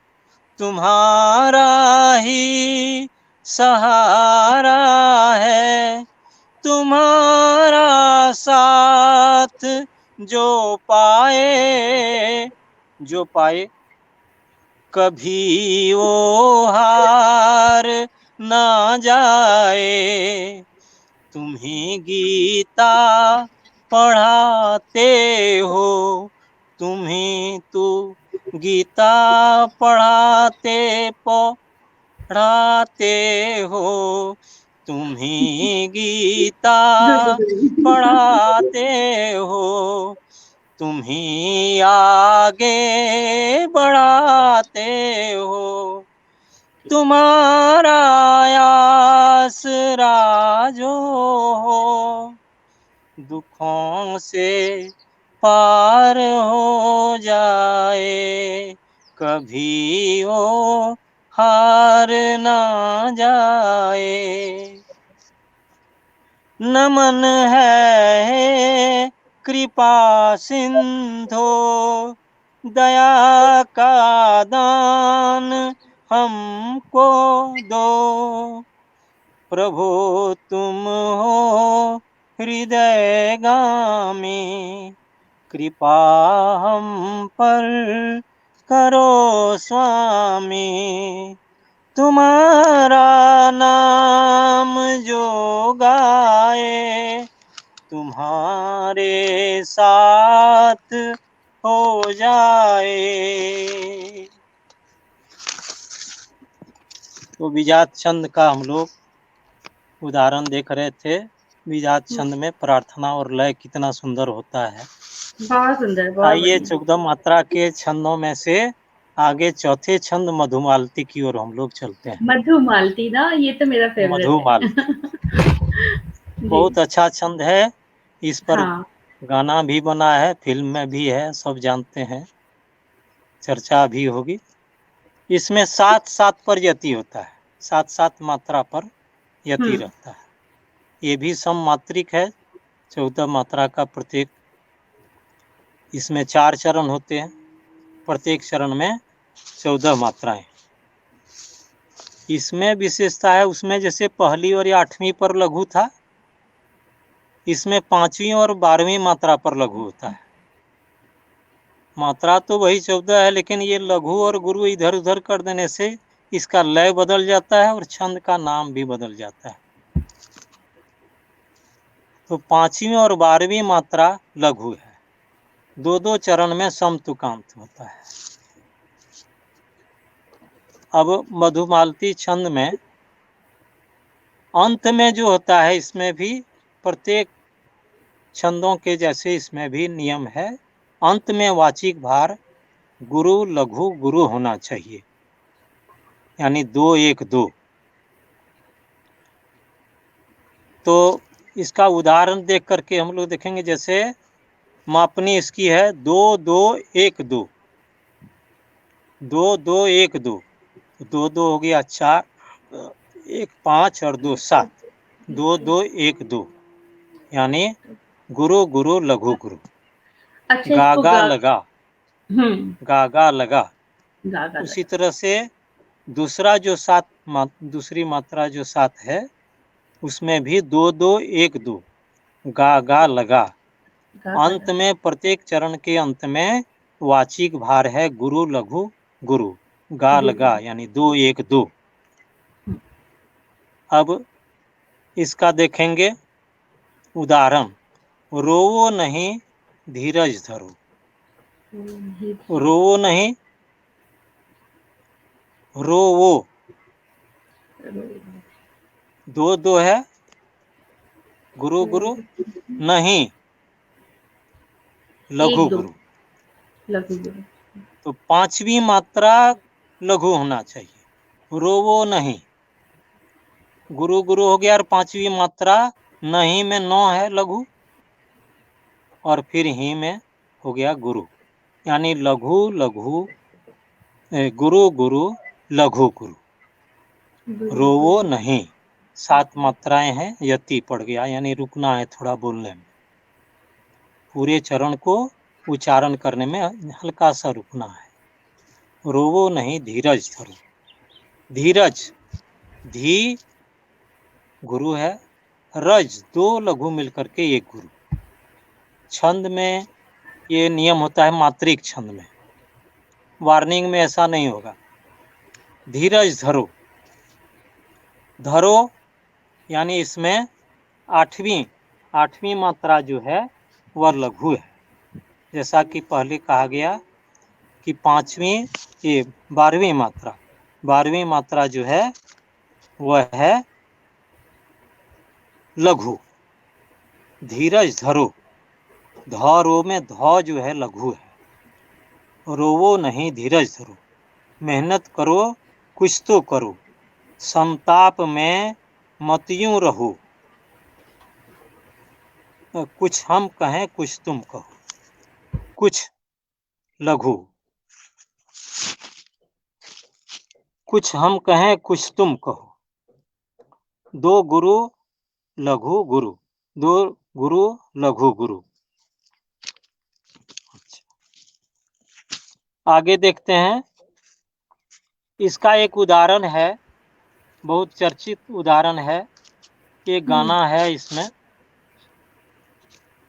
तुम्हारा ही सहारा है, तुम्हारा साथ जो पाए, जो पाए कभी वो हार ना जाए। तुम ही गीता पढ़ाते हो, तुम ही तू गीता पढ़ाते पढ़ाते हो, तुम ही गीता पढ़ाते हो, तुम ही आगे बढ़ाते हो, तुम्हारा आसरा जो हो, दुखों से पार हो जाए, कभी वो हार ना जाए। नमन है कृपा सिंधो, दया का दान हमको दो, प्रभु तुम हो हृदय गामी, कृपा हम पर करो स्वामी, तुम्हारा नाम जो गाए, तुम्हारे साथ हो जाए। तो विजात छंद का हम लोग उदाहरण देख रहे थे। विजात छंद में प्रार्थना और लय कितना सुंदर होता है। बहुत सुंदर। आइए 14 मात्रा के छंदों में से आगे चौथे छंद मधुमालती की ओर हम लोग चलते हैं। मधुमालती ना, ये तो मेरा फेवरेट है। बहुत अच्छा छंद है। इस पर गाना भी बना है, फिल्म में भी है, सब जानते हैं, चर्चा भी होगी। इसमें 7-7 पर यति होता है, 7-7 मात्रा पर यति रहता है। ये भी सममात्रिक है। 14 मात्रा का प्रत्येक इसमें 4 चरण होते हैं, प्रत्येक चरण में 14 मात्राएं। इसमें विशेषता है, उसमें जैसे पहली और 8वीं पर लघु था, इसमें 5वीं और 12वीं मात्रा पर लघु होता है। मात्रा तो वही 14 है, लेकिन ये लघु और गुरु इधर उधर कर देने से इसका लय बदल जाता है और छंद का नाम भी बदल जाता है। तो 5वीं और 12वीं मात्रा लघु है, 2-2 चरण में समतुकांत होता है। अब मधुमालती छंद में अंत में जो होता है, इसमें भी प्रत्येक छंदों के जैसे इसमें भी नियम है, अंत में वाचिक भार गुरु लघु गुरु होना चाहिए, यानी 2-1-2। तो इसका उदाहरण देख करके हम लोग देखेंगे, जैसे मापनी इसकी है 2-2-1-2, 2-2-1-2, 2-2 हो गया 4, 1 5 और 2 7, 2-2-1-2, यानी गुरु गुरु लघु गुरु। अच्छा, गागा लगा, गागा लगा। गागा उसी तरह से दूसरा जो दूसरी मात्रा जो 7 है, उसमें भी 2-2-1-2, गागा लगा। अंत में प्रत्येक चरण के अंत में वाचिक भार है गुरु लघु गुरु, गा लगा, यानी 2-1-2। अब इसका देखेंगे उदाहरण। रोवो नहीं धीरज धरो, रोवो नहीं, रोवो 2-2 है, गुरु गुरु, नहीं लघु गुरु, तो 5वीं मात्रा लघु होना चाहिए। रोवो नहीं, गुरु गुरु हो गया, और 5वीं मात्रा नहीं में 9 है लघु, और फिर ही में हो गया गुरु, यानी लघु लघु गुरु गुरु लघु गुरु। रोवो नहीं, 7 मात्राएं हैं, यति पड़ गया, यानी रुकना है थोड़ा बोलने में, पूरे चरण को उच्चारण करने में हल्का सा रुकना है। रोवो नहीं धीरज धरो, धीरज, धी गुरु है, रज 2 लघु मिलकर के 1 गुरु। छंद में ये नियम होता है, मात्रिक छंद में, वार्निंग में ऐसा नहीं होगा। धीरज धरो, धरो यानी इसमें 8वीं मात्रा जो है वह लघु है, जैसा कि पहले कहा गया कि 12वीं मात्रा जो है वह है लघु। धीरज धरो, धरो में ध जो है लघु है। रोवो नहीं धीरज धरो, मेहनत करो कुछ तो करो, संताप में मत यूं रहो, कुछ हम कहें कुछ तुम कहो, कुछ लघु, कुछ हम कहें कुछ तुम कहो। 2 गुरु लघु गुरु, 2 गुरु लघु गुरु। आगे देखते हैं, इसका एक उदाहरण है, बहुत चर्चित उदाहरण है, एक गाना है इसमें।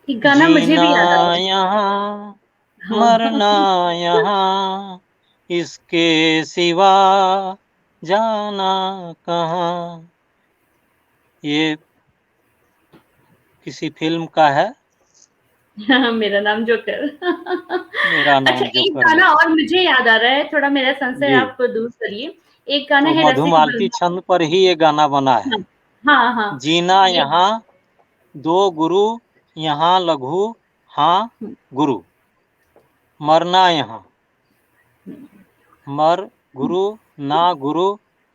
गाना मुझे भी याद आ यहाँ मरना यहाँ, इसके सिवा जाना कहाँ। ये किसी फिल्म का है, मेरा नाम जोकर। मेरा नाम अच्छा, जोकर। एक गाना और मुझे याद आ रहा है, थोड़ा मेरा संशय आप दूर करिए। एक गाना तो है मधुमालती छंद पर ही ये गाना बना है। हाँ। जीना यहाँ 2 गुरु यहाँ लघु हाँ गुरु, मरना यहाँ, मर गुरु ना गुरु,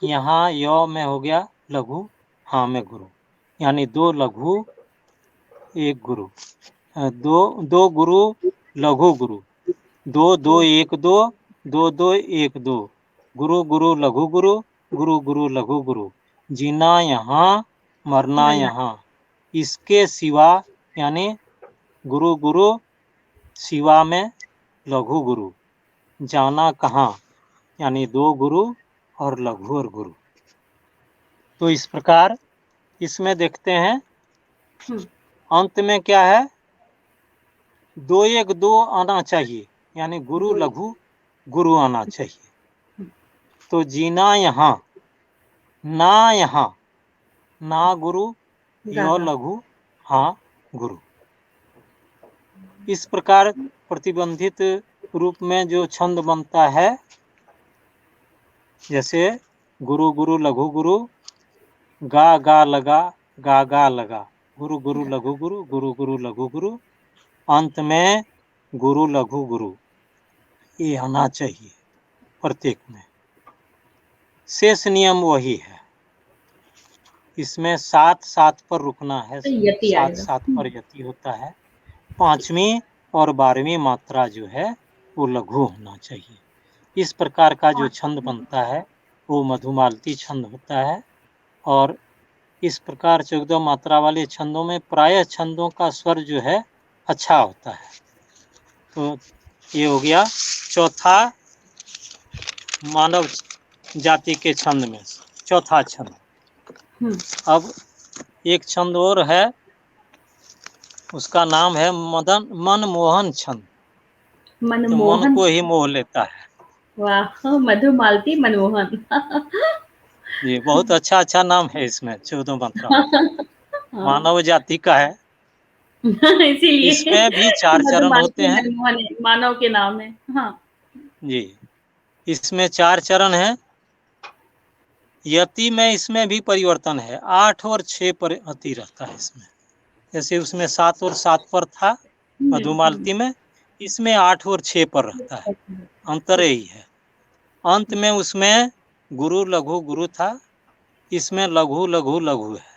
यहाँ यो में हो गया लघु, हाँ में गुरु, यानी 2 लघु 1 गुरु, 2 गुरु लघु गुरु, 2-2-1-2, 2-2-1-2, गुरु गुरु लघु गुरु, गुरु गुरु लघु गुरु। जीना यहाँ मरना यहाँ, इसके सिवा यानी गुरु गुरु शिवा में लघु गुरु, जाना कहाँ, यानी दो गुरु और लघु और गुरु। तो इस प्रकार इसमें देखते हैं अंत में क्या है, दो एक दो आना चाहिए, यानी गुरु लघु गुरु आना चाहिए। तो जीना यहाँ, ना यहाँ, ना गुरु, यो लघु, हाँ गुरु। इस प्रकार प्रतिबंधित रूप में जो छंद बनता है, जैसे गुरु गुरु लघु गुरु, गा गा लगा, गा गा लगा, गुरु गुरु लघु गुरु, गुरु गुरु लघु गुरु, अंत में गुरु लघु गुरु, ये आना चाहिए प्रत्येक में। शेष नियम वही है, इसमें 7/7 पर रुकना है, 7/7 पर यति होता है। 5वीं और 12वीं मात्रा जो है वो लघु होना चाहिए। इस प्रकार का जो छंद बनता है वो मधुमालती छंद होता है। और इस प्रकार 14 मात्रा वाले छंदों में प्रायः छंदों का स्वर जो है अच्छा होता है। तो ये हो गया चौथा मानव जाति के छंद में चौथा छंद। अब एक छंद और है, उसका नाम है मनमोहन छंद। तो मन को ही मोह लेता है। वाह, मधुमालती मनमोहन। ये बहुत अच्छा नाम है इसमें 14 मात्रा मानव जाति का है। इसीलिए इसमें भी 4 चरण होते हैं। मानव के नाम है। हाँ जी, इसमें 4 चरण हैं। यति में इसमें भी परिवर्तन है, 8 और 6 पर यति रहता है इसमें। जैसे उसमें 7 और 7 पर था मधुमालती में, इसमें 8 और 6 पर रहता है, अंतर यही है। अंत में उसमें गुरु लघु गुरु था, इसमें लघु लघु लघु है।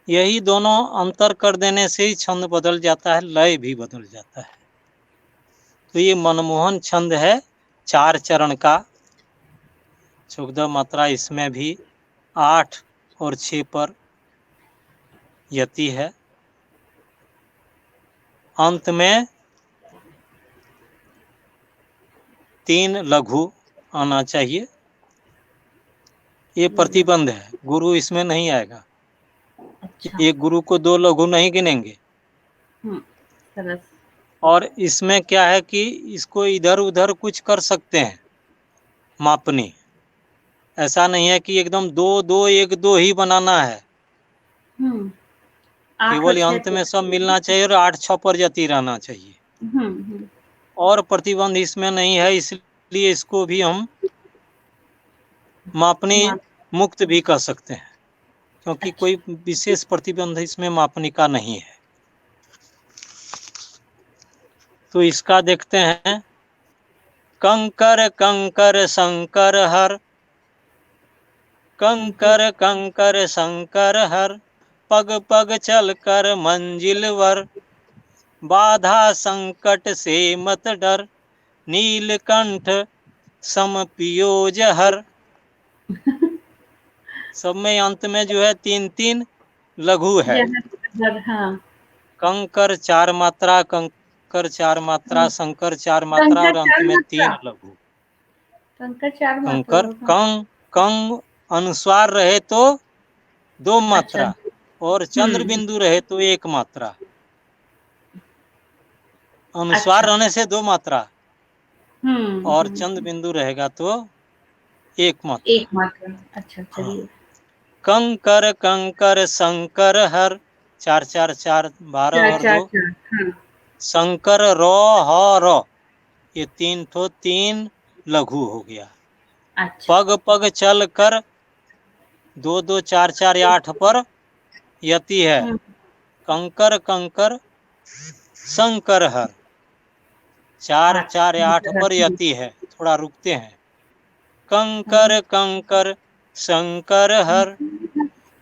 यही दोनों अंतर कर देने से ही छंद बदल जाता है, लय भी बदल जाता है। तो ये मनमोहन छंद है 4 चरण का। 14 मात्रा इसमें भी 8 और 6 पर यति है। अंत में 3 लघु आना चाहिए। ये प्रतिबंध है, गुरु इसमें नहीं आएगा। एक गुरु को 2 लघु नहीं गिनेंगे। और इसमें क्या है कि इसको इधर उधर कुछ कर सकते हैं मापनी, ऐसा नहीं है कि एकदम 2 2 1 2 ही बनाना है। केवल अंत में सब मिलना चाहिए और 8 6 पर यति रहना चाहिए। और प्रतिबंध इसमें नहीं है, इसलिए इसको भी हम मापनी मुक्त भी कर सकते हैं, क्योंकि कोई विशेष प्रतिबंध इसमें मापनी का नहीं है। तो इसका देखते हैं, कंकर कंकर शंकर हर, कंकर कंकर शंकर हर, पग पग चल कर मंजिल वर, बाधा संकट से मत डर, नीलकंठ सम पियोज हर। सब में अंत में जो है 3 लघु है। कंकर 4 मात्रा, कंकर 4 मात्रा, शंकर 4 मात्रा और अंत में 3 लघु। कंकर कंग अनुस्वार रहे तो 2 मात्रा और चंद्र बिंदु रहे तो 1 मात्रा। अनुस्वार रहने से 2 मात्रा और चंद्र बिंदु रहेगा तो 1 मात्रा। अच्छा, चलिए। कंकर कंकर शंकर हर, 4 4 4 12 और 2 शंकर रो ह रो, ये 3 लघु हो गया। पग पग चल कर 2 2 4 4 8 पर यति है। कंकर कंकर शंकर हर, 4 4 8 पर यति है, थोड़ा रुकते हैं। कंकर कंकर शंकर हर,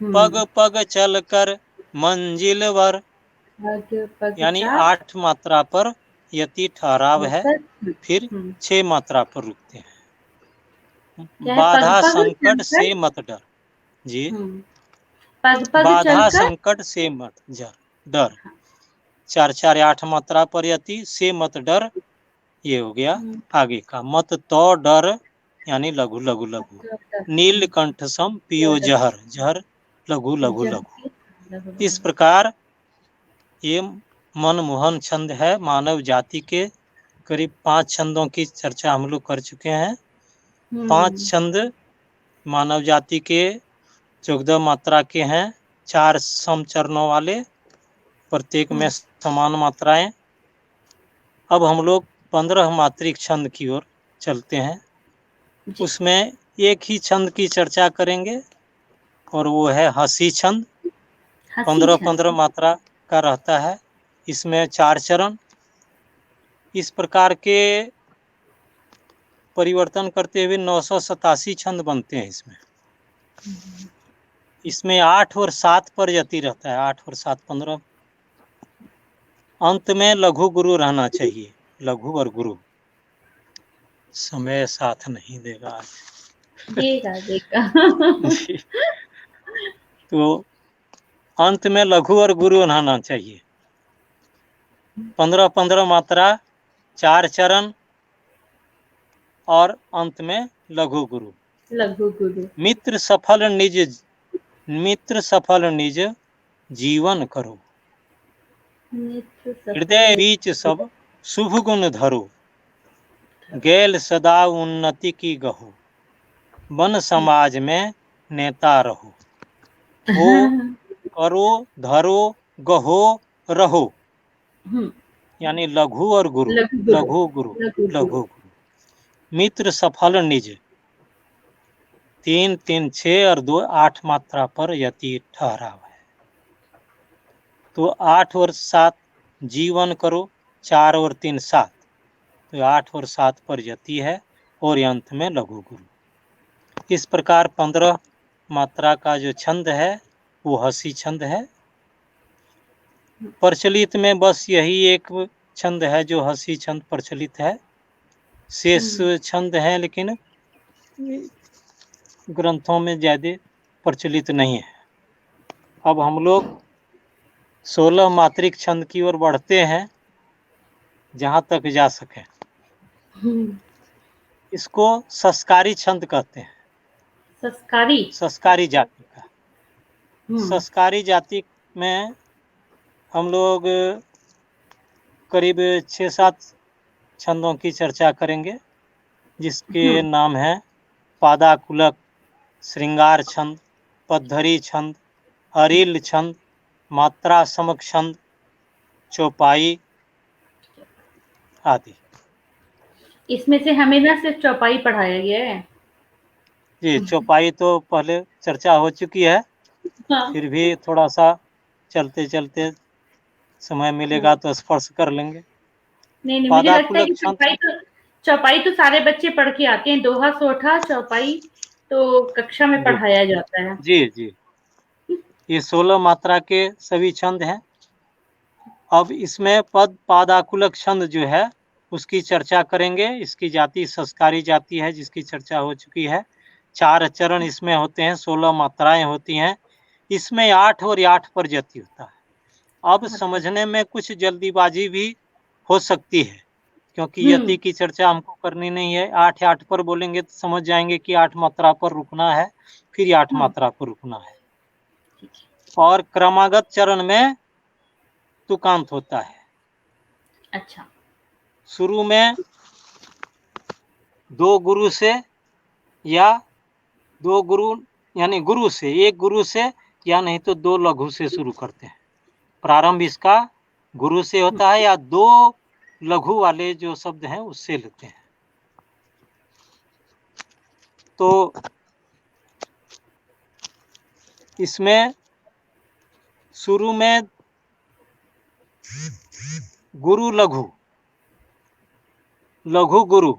पग पग चल कर मंजिल वर, यानी 8 मात्रा पर यति ठहराव है, फिर 6 मात्रा पर रुकते हैं। बाधा संकट से मत डर। जी, बाधा संकट से मत डर। 4 4 8 मात्रा पर यति, से मत डर, ये हो गया आगे का। मत तो डर यानी लघु लघु लघु। नीलकंठ सम पियो जहर, जहर लघु लघु लघु। इस प्रकार ये मनमोहन छंद है। मानव जाति के करीब 5 छंदों की चर्चा हम लोग कर चुके हैं। 5 छंद मानव जाति के 14 मात्रा के हैं, 4 सम चरणों वाले, प्रत्येक में समान मात्राएं। अब हम लोग 15 मात्रिक छंद की ओर चलते हैं। उसमें एक ही छंद की चर्चा करेंगे और वो है हंसी छंद। 15 मात्रा का रहता है। इसमें 4 चरण। इस प्रकार के परिवर्तन करते हुए 987 छंद बनते हैं इसमें। इसमें 8 और 7 पर यति रहता है। 8 और 7 15। अंत में लघु गुरु रहना चाहिए। लघु और गुरु। समय साथ नहीं देगा आज। देगा। तो अंत में लघु और गुरु रहना चाहिए। 15 मात्रा, 4 चरण और अंत में लघु गुरु। लघु गुरु। मित्र सफल निज जीवन करो, हृदय बीच सब शुभ गुण धरो, गैल सदा उन्नति की गहो, वन समाज में नेता रहो, हो करो धरो गहो रहो। यानी लघु और गुरु, लघु गुरु, लघु गुरु। मित्र सफल निज, 3 3 6 और 2 8 मात्रा पर यति ठहराव है। तो 8 और 7 जीवन करो, 4 और 3 7, तो 8 और 7 पर यति है और अंत में लघु गुरु। इस प्रकार 15 मात्रा का जो छंद है वो हंसी छंद है। प्रचलित में बस यही एक छंद है जो हंसी छंद प्रचलित है। शेष छंद है लेकिन ग्रंथों में ज्यादा प्रचलित नहीं है। अब हम लोग 16 मात्रिक छंद की ओर बढ़ते हैं जहां तक जा सके। इसको संस्कारी छंद कहते हैं। संस्कारी जाति का। संस्कारी जाति में हम लोग करीब 6-7 छंदों की चर्चा करेंगे, जिसके नाम है पादाकुलक, श्रृंगार छंद, पद्धरी छंद, अरिल छंद, मात्रा समक छंद, चौपाई आदि। इसमें से हमें ना सिर्फ चौपाई पढ़ाया गया है। जी, चौपाई तो पहले चर्चा हो चुकी है। हाँ। फिर भी थोड़ा सा चलते चलते समय मिलेगा तो स्पर्श कर लेंगे। नहीं, मुझे लगता है कि चौपाई तो सारे बच्चे पढ़ के आते हैं। दोहा सोठा चौपाई तो कक्षा में पढ़ाया जाता है। जी जी, ये 16 मात्रा के सभी छंद हैं। अब इसमें पादाकुलक छंद जो है उसकी चर्चा करेंगे। इसकी जाति संस्कारी जाति है जिसकी चर्चा हो चुकी है। 4 चरण इसमें होते हैं, 16 मात्राएं होती हैं। इसमें 8 और 8 पर यति होता है। अब समझने में कुछ जल्दीबाजी भी हो सकती है क्योंकि यति की चर्चा हमको करनी नहीं है। 8 8 पर बोलेंगे तो समझ जाएंगे कि 8 मात्रा पर रुकना है, फिर 8 मात्रा पर रुकना है। और क्रमागत चरण में तुकांत होता है। अच्छा। शुरू में 2 गुरु से या 2 गुरु यानी गुरु से, एक गुरु से या नहीं तो 2 लघु से शुरू करते हैं। प्रारंभ इसका गुरु से होता है या 2 लघु वाले जो शब्द हैं उससे लेते हैं। तो इसमें शुरू में गुरु लघु, लघु गुरु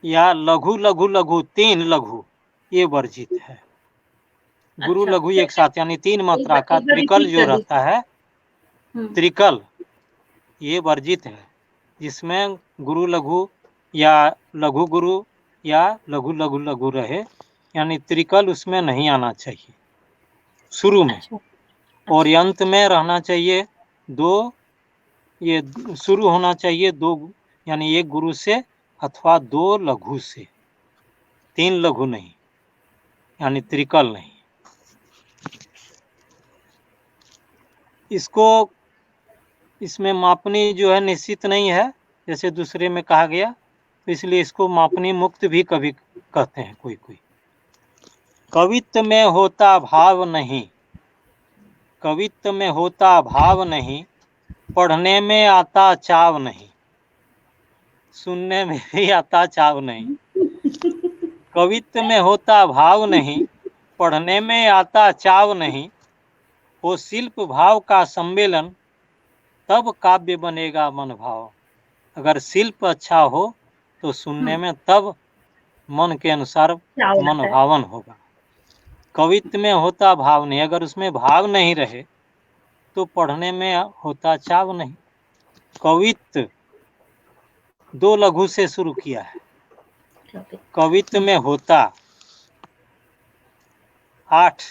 या लघु लघु लघु, 3 लघु ये वर्जित है। गुरु लघु एक साथ यानी 3 मात्रा का त्रिकल जो रहता है, त्रिकल ये वर्जित है, जिसमें गुरु लघु या लघु गुरु या लघु लघु लघु रहे, यानी त्रिकल उसमें नहीं आना चाहिए शुरू में। और अंत में रहना चाहिए 2 ये शुरू होना चाहिए दो, यानी एक गुरु से अथवा दो लघु से, तीन लघु नहीं, यानी त्रिकल नहीं। इसमें मापनी जो है निश्चित नहीं है, जैसे दूसरे में कहा गया, तो इसलिए इसको मापनी मुक्त भी कभी कहते हैं कोई कोई। कवित्व में होता भाव नहीं, कवित्व में होता भाव नहीं, पढ़ने में आता चाव नहीं, सुनने में भी आता चाव नहीं। कवित्व में होता भाव नहीं, पढ़ने में आता चाव नहीं, हो शिल्प भाव का सम्मेलन, तब काव्य बनेगा मन भाव। अगर शिल्प अच्छा हो तो सुनने में तब मन के अनुसार मन भावन होगा। कवित्व में होता भाव नहीं, अगर उसमें भाव नहीं रहे तो पढ़ने में होता चाव नहीं। कवित्व दो लघु से शुरू किया है। कवित्व में होता 8,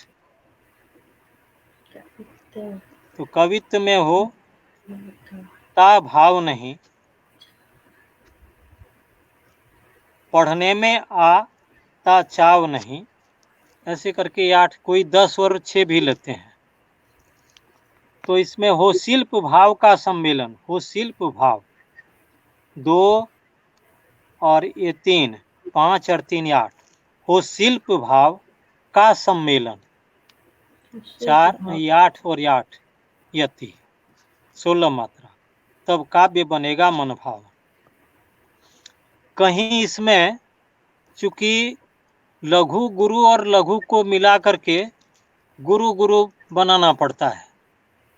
तो कवित्व में हो ता भाव नहीं, पढ़ने में आता चाव नहीं, ऐसे करके 8, कोई 10 और 6 भी लेते हैं। तो इसमें हो शिल्प भाव का सम्मेलन, हो शिल्प भाव 2 और ये 3, 5 और 3 8, हो शिल्प भाव का सम्मेलन 4, 8 और 8 यति 16 मात्रा, तब काव्य बनेगा मन भाव। कहीं इसमें चूंकि लघु गुरु और लघु को मिला करके गुरु गुरु बनाना पड़ता है,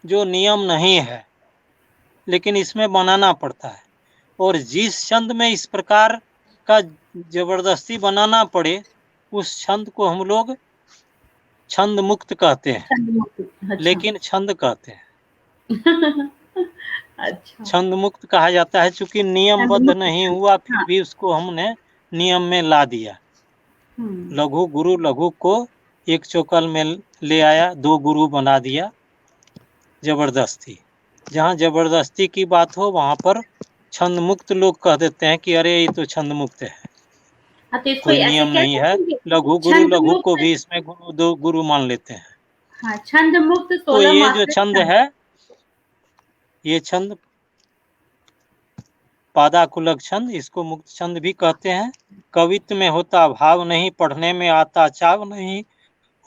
जो नियम नहीं है, लेकिन इसमें बनाना पड़ता है। और जिस छंद में इस प्रकार का जबरदस्ती बनाना पड़े, उस छंद को हम लोग छंद मुक्त कहते हैं। अच्छा। लेकिन छंद कहते हैं। अच्छा। छंद मुक्त कहा जाता है, चूंकि नियमबद्ध नहीं हुआ, फिर भी उसको हमने नियम में ला दिया। लघु गुरु लघु को एक चौकल में ले आया, 2 गुरु बना दिया जबरदस्ती। जहाँ जबरदस्ती की बात हो वहाँ पर छंद मुक्त लोग कह देते हैं कि अरे ये तो छंद मुक्त है, तो कोई नियम नहीं है। लघु गुरु लघु को भी इसमें गुरु 2 गुरु मान लेते हैं। हाँ, छंद मुक्त। तो ये जो छंद है, ये छंद पादाकुलक छंद, इसको मुक्त छंद भी कहते हैं। कवित्व में होता भाव नहीं, पढ़ने में आता चाव नहीं,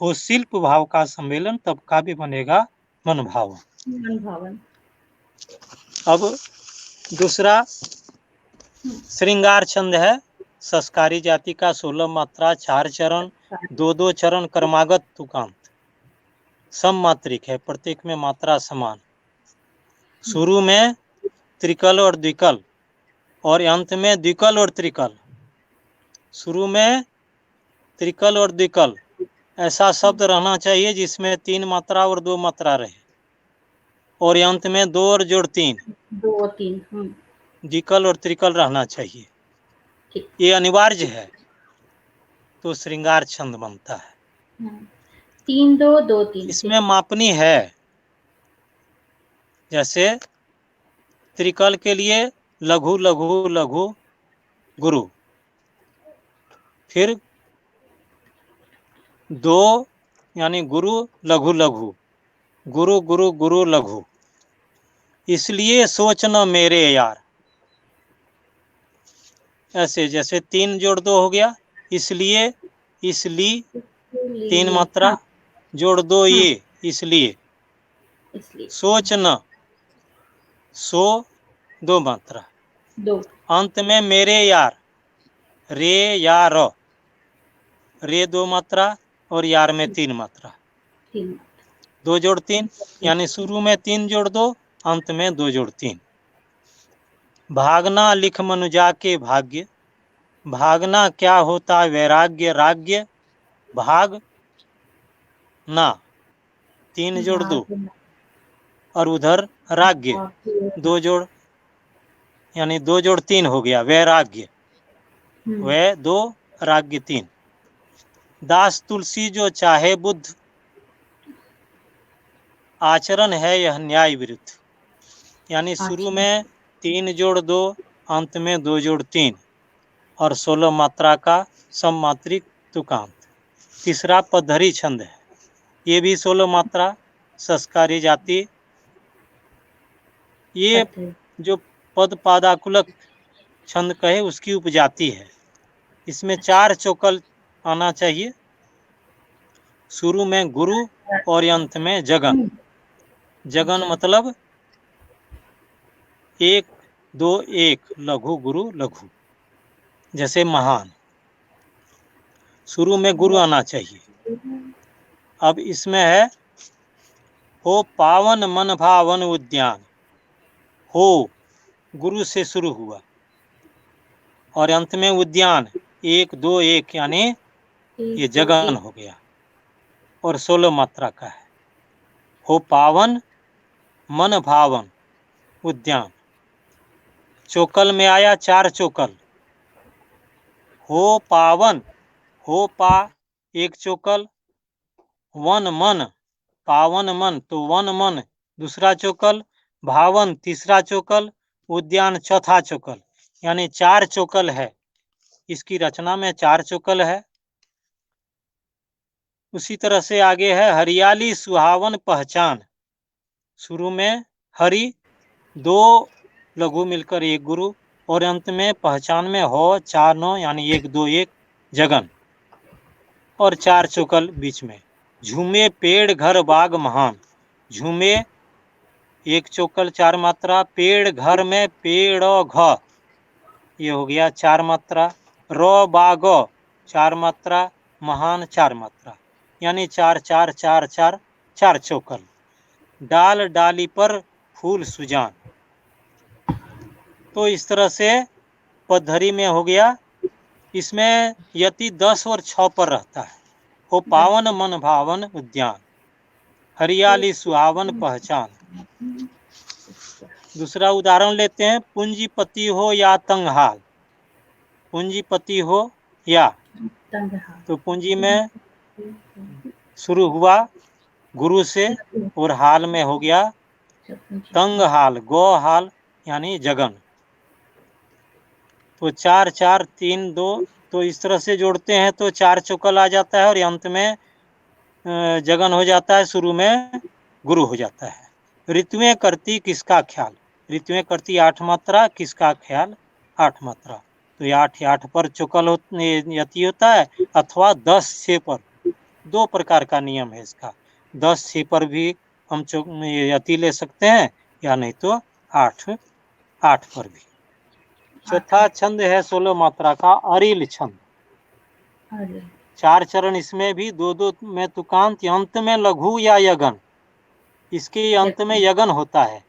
हो शिल्प भाव का सम्मेलन, तब काव्य बनेगा मन भावन। अब दूसरा श्रृंगार छंद है। संस्कारी जाति का 16 मात्रा, 4 चरण, 2-2 चरण क्रमागत तुकांत, सममात्रिक है, प्रत्येक में मात्रा समान। शुरू में त्रिकल और द्विकल और अंत में द्विकल और त्रिकल। शुरू में त्रिकल और द्विकल ऐसा शब्द रहना चाहिए जिसमें 3 मात्रा और 2 मात्रा रहे, और अंत में 2 और जोड़ 3, 2 और 3 द्विकल और त्रिकल रहना चाहिए, ये अनिवार्य है, तो श्रृंगार छंद बनता है। 3 2 2 3। इसमें मापनी है, जैसे त्रिकल के लिए लघु लघु लघु गुरु, फिर 2 यानी गुरु लघु लघु, गुरु गुरु गुरु लघु, इसलिए सोच न मेरे यार, ऐसे जैसे 3 जोड़ 2 हो गया, इसलिए 3 मात्रा, जोड़ 2 ये, इसलिए सोच न, सो 2 मात्रा, 2, अंत में मेरे यार, रे या र, रे 2 मात्रा और यार में 3 मात्रा, 2 जोड़ 3, यानी शुरू में 3 जोड़ 2, अंत में 2 जोड़ 3। भागना लिख मनुजा के भाग्य, भागना क्या होता वैराग्य, राज्य भाग ना 3 जोड़ 2, और उधर राज्य 2 जोड़, यानी 2 जोड़ 3 हो गया वैराग्य, वै 2 राज्य 3। दास तुलसी जो चाहे बुद्ध, आचरण है यह न्याय विरुद्ध। यानी शुरू में 3 जोड़ 2, अंत में 2 जोड़ 3 और 16 मात्रा का सममात्रिक तुकांत। तीसरा पद्धरी छंद है, ये भी 16 मात्रा, संस्कारी जाति। ये जो पद पादाकुलक छंद कहे उसकी उपजाति है। इसमें 4 चौकल आना चाहिए, शुरू में गुरु और अंत में जगन। जगन मतलब 1 2 1, लघु गुरु लघु, जैसे महान। शुरू में गुरु आना चाहिए। अब इसमें है हो पावन मन भावन उद्यान। हो गुरु से शुरू हुआ और अंत में उद्यान 1 2 1, यानी ये जगन हो गया और 16 मात्रा का है। हो पावन मन भावन उद्यान। चौकल में आया 4 चौकल। हो पावन, हो पा 1 चौकल, वन मन, पावन मन तो वन मन दूसरा चौकल, भावन तीसरा चौकल, उद्यान चौथा चौकल, यानी 4 चौकल है। इसकी रचना में 4 चौकल है। उसी तरह से आगे है हरियाली सुहावन पहचान। शुरू में हरि 2 लघु मिलकर 1 गुरु और अंत में पहचान में हो 4 9, यानी 1 2 1 जगन और 4 चौकल बीच में। झूमे पेड़ घर बाग महान। झूमे 1 चौकल 4 मात्रा, पेड़ घर में पेड़ घ, ये हो गया 4 मात्रा। रो बाग 4 मात्रा, महान 4 मात्रा, यानी 4 4 4 4 4 चौकल। डाल डाली पर फूल सुजान। तो इस तरह से पद्धरी में हो गया। इसमें यति 10 और 6 पर रहता है। हो पावन मन भावन उद्यान, हरियाली सुहावन पहचान। दूसरा उदाहरण लेते हैं, पूंजीपति हो या तंगहाल। पूंजीपति हो या, तो पूंजी में शुरू हुआ गुरु से और हाल में हो गया तंगहाल, गो हाल यानी जगन। तो 4 4 3 2, तो इस तरह से जोड़ते हैं तो 4 चौकल आ जाता है और अंत में जगन हो जाता है, शुरू में गुरु हो जाता है। ऋतुएं करती किसका ख्याल। ऋतुएं करती 8 मात्रा, किसका ख्याल 8 मात्रा। तो ये 8 पर चौकल यति होता है अथवा 10 6 पर। 2 प्रकार का नियम है इसका। 10 6 पर भी हम यति ले सकते हैं या नहीं तो 8 पर भी। चौथा छंद है 16 मात्रा का अरिल छंद। 4 चरण इसमें भी 2 2 में तुकांत, अंत में लघु या यगन। इसके अंत में यगन होता है,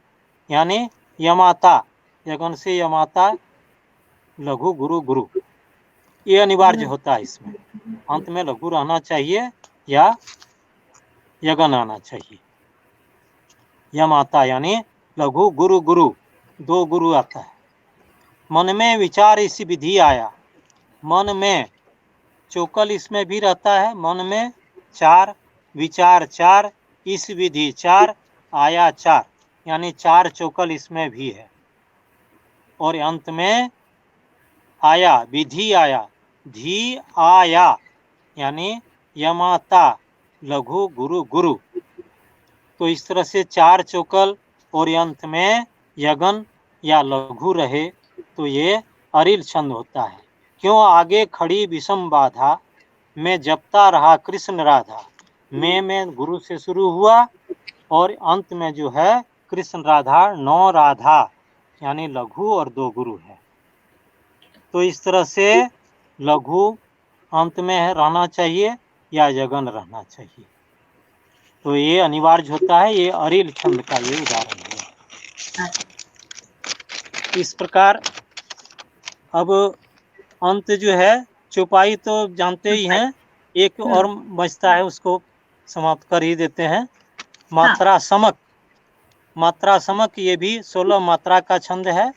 यानी यमाता, यगन से यमाता, लघु गुरु गुरु, ये अनिवार्य होता है। इसमें अंत में लघु रहना चाहिए या यगन आना चाहिए। यमाता यानी लघु गुरु गुरु, 2 गुरु आता है। मन में विचार इस विधि आया। मन में चौकल इसमें भी रहता है। मन में 4, विचार 4, इस विधि 4, आया 4, यानी 4 चौकल इसमें भी है। और अंत में आया, विधि आया, धी आया, यानी यमाता, लघु गुरु गुरु। तो इस तरह से 4 चौकल और अंत में यगन या लघु रहे तो ये अरिल छंद होता है। क्यों आगे खड़ी विषम बाधा, मैं जपता रहा कृष्ण राधा। में गुरु से शुरू हुआ और अंत में जो है कृष्ण राधा, 9 राधा, यानी लघु और 2 गुरु है। तो इस तरह से लघु अंत में रहना चाहिए या यगन रहना चाहिए। तो ये अनिवार्य होता है। ये अरिल छंद का ये उदाहरण है। इस प्रकार अब अंत जो है, चौपाई तो जानते ही हैं, एक और बचता है, उसको समाप्त कर ही देते हैं। मात्रा समक। मात्रा समक ये भी 16 मात्रा का छंद है।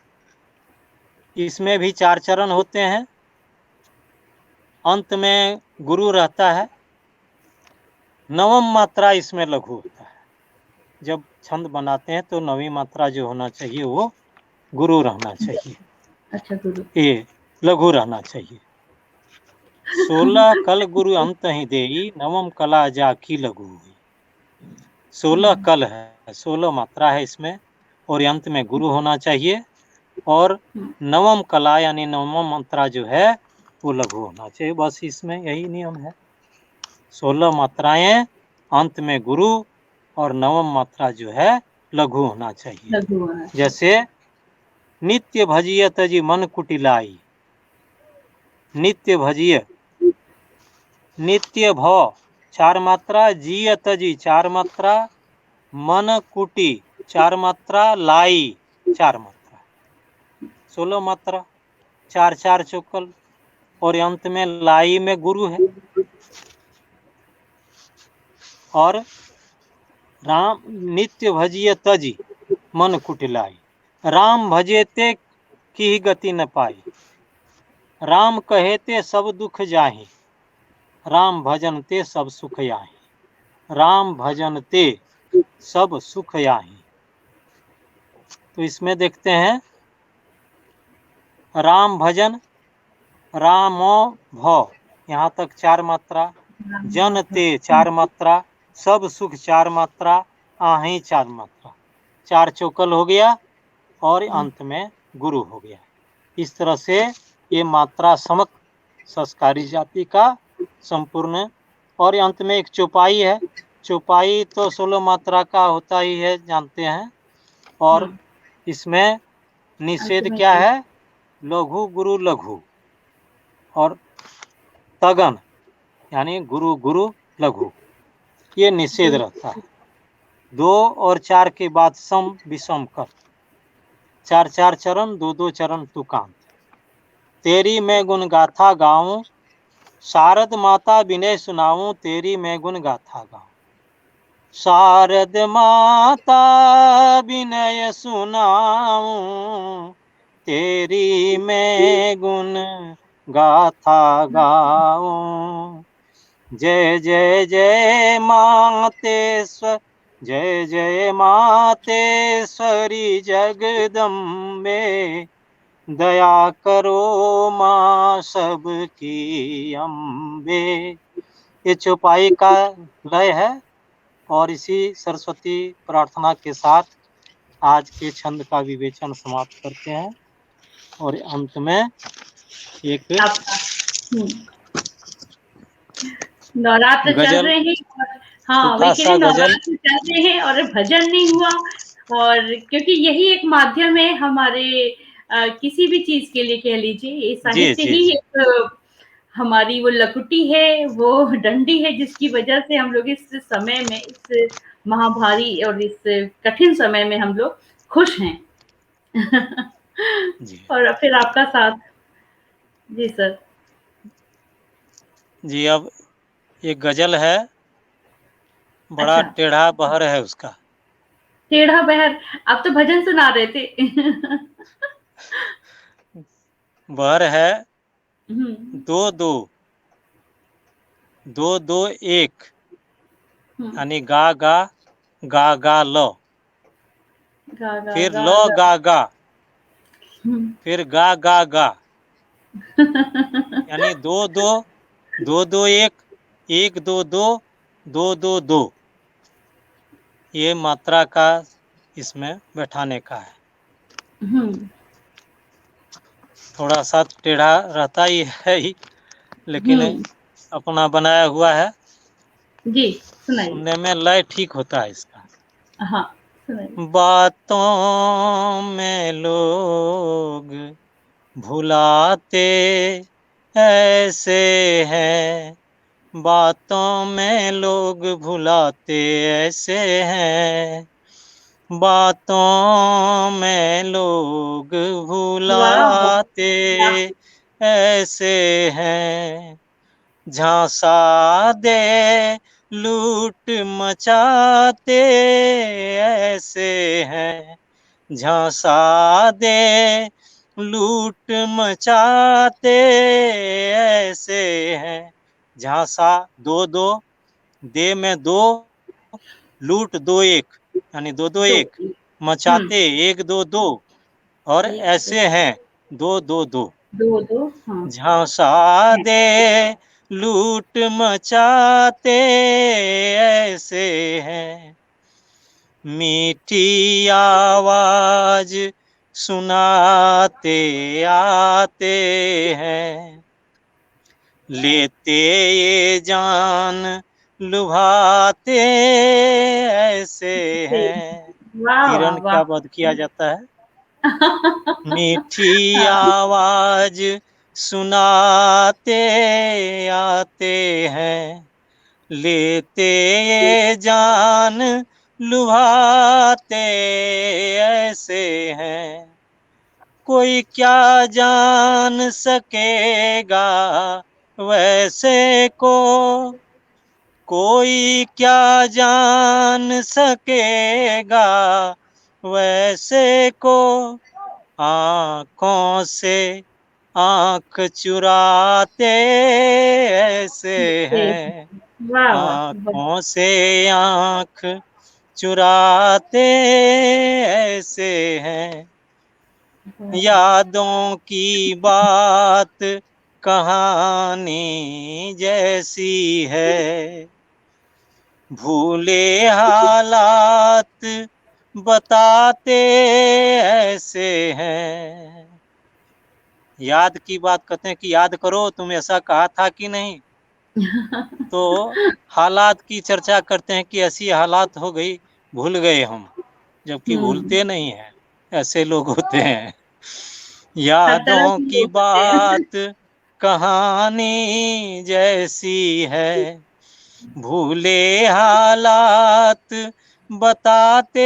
इसमें भी 4 चरण होते हैं। अंत में गुरु रहता है। 9वीं मात्रा इसमें लघु होता है। जब छंद बनाते हैं तो नवी मात्रा जो होना चाहिए वो गुरु रहना चाहिए। अच्छा गुरु। ये लघु रहना चाहिए। 16 कल गुरु अंत ही देई, नवम कला जाकी लघु हुई। 16 कल है, 16 मात्रा है इसमें, और अंत में गुरु होना चाहिए, और नवम कला यानी नवम मात्रा जो है वो लघु होना चाहिए। बस इसमें यही नियम है। 16 मात्राएं, अंत में गुरु, और नवम मात्रा जो है लघु होना चाहिए। लघु होना चाहिए। जैसे नित्य भजिय तजी मन कुटिलाई, नित्य भजिय, नित्य भव 4 मात्रा, जिय तजी 4 मात्रा, मन कुटी 4 मात्रा, लाई 4 मात्रा, 16 मात्रा, 4 4 चौकल, और अंत में लाई में गुरु है। और राम नित्य भजिय तजी मन कुटिलाई, राम भजेते की गति न पाई, राम कहेते सब दुख जाहि, राम भजनते सब सुख याहि, राम भजनते सब सुख याहि। तो इसमें देखते हैं राम भजन, रामो भव यहाँ तक 4 मात्रा, जनते 4 मात्रा, सब सुख 4 मात्रा, आही 4 मात्रा, 4 चौकल हो गया, और अंत में गुरु हो गया। इस तरह से ये मात्रा समक संस्कारी जाति का संपूर्ण। और अंत में एक चौपाई है। चौपाई तो 16 मात्रा का होता ही है, जानते हैं। और इसमें निषेध क्या है? लघु गुरु लघु, और तगन यानी गुरु गुरु लघु, ये निषेध रहता है। 2 और 4 के बाद सम विषम कर, 4 4 चरण, 2 2 चरण तुकांत। तेरी मैं गुण गाथा गाऊं, शारद माता विनय सुनाऊं, तेरी मैं गुण गाथा गाऊं, शारद माता विनय सुनाऊं, तेरी मैं गुण गाथा गाऊं। जय जय जय मातेश्वर, जय जय मातेश्वरी जगदम्बे, दया करो माँ सबकी अम्बे। ये चौपाई का लय है। और इसी सरस्वती प्रार्थना के साथ आज के छंद का विवेचन समाप्त करते हैं। और अंत में एक नवरात्र चल रहे हैं, हाँ वही कह रहे, नवरात्र चल रहे हैं और भजन नहीं हुआ। और क्योंकि यही एक माध्यम है हमारे किसी भी चीज के लिए, कह लीजिए ये साहित्य ही एक हमारी वो लकुटी है, वो डंडी है, जिसकी वजह से हम लोग इस समय में, इस महाभारी और इस कठिन समय में हम लोग खुश हैं। और फिर आपका साथ। जी सर। जी, अब एक गजल है, बड़ा अच्छा। टेढ़ा बहर है उसका। टेढ़ा बहर, आप तो भजन सुना रहे थे। बहर है 2 2 2 2 1, यानी गा गा गा गा लो, फिर लो गा गा, फिर गा गा गा, यानी 2 2 2 2 1 1 2 2 2 2 2, ये मात्रा का इसमें बैठाने का है। थोड़ा सा टेढ़ा रहता ही है ही, लेकिन अपना बनाया हुआ है। जी सुनाइए। सुनने में लय ठीक होता है इसका। हाँ सुनाइए। बातों में लोग भुलाते ऐसे हैं, बातों में लोग भुलाते ऐसे हैं, बातों में लोग भुलाते ऐसे हैं, झांसा दे लूट मचाते ऐसे हैं, झांसा दे लूट मचाते ऐसे हैं। झांसा 2 2, दे में 2, लूट 2 1, यानी दो दो एक, मचाते एक दो दो, और ऐसे हैं दो दो दो, दो दो, हाँ, झांसा दे लूट मचाते ऐसे हैं, मीठी आवाज सुनाते आते हैं, लेते ये जान लुभाते ऐसे हैं। वाह हिरण वाह का वध किया जाता है। वाह मीठी हाँ, आवाज सुनाते आते हैं, लेते ये जान लुभाते ऐसे हैं, कोई क्या जान सकेगा वैसे को, कोई क्या जान सकेगा वैसे को, आँखों से आँख चुराते ऐसे हैं, वाह वाह आँखों से आँख चुराते ऐसे हैं, यादों की बात कहानी जैसी है, भूले हालात बताते ऐसे हैं। याद की बात कहते हैं कि याद करो तुम ऐसा कहा था कि नहीं, तो हालात की चर्चा करते हैं कि ऐसी हालात हो गई, भूल गए हम, जबकि भूलते नहीं हैं, ऐसे लोग होते हैं। हर तरह यादों के की लोग होते हैं। बात कहानी जैसी है, भूले हालात बताते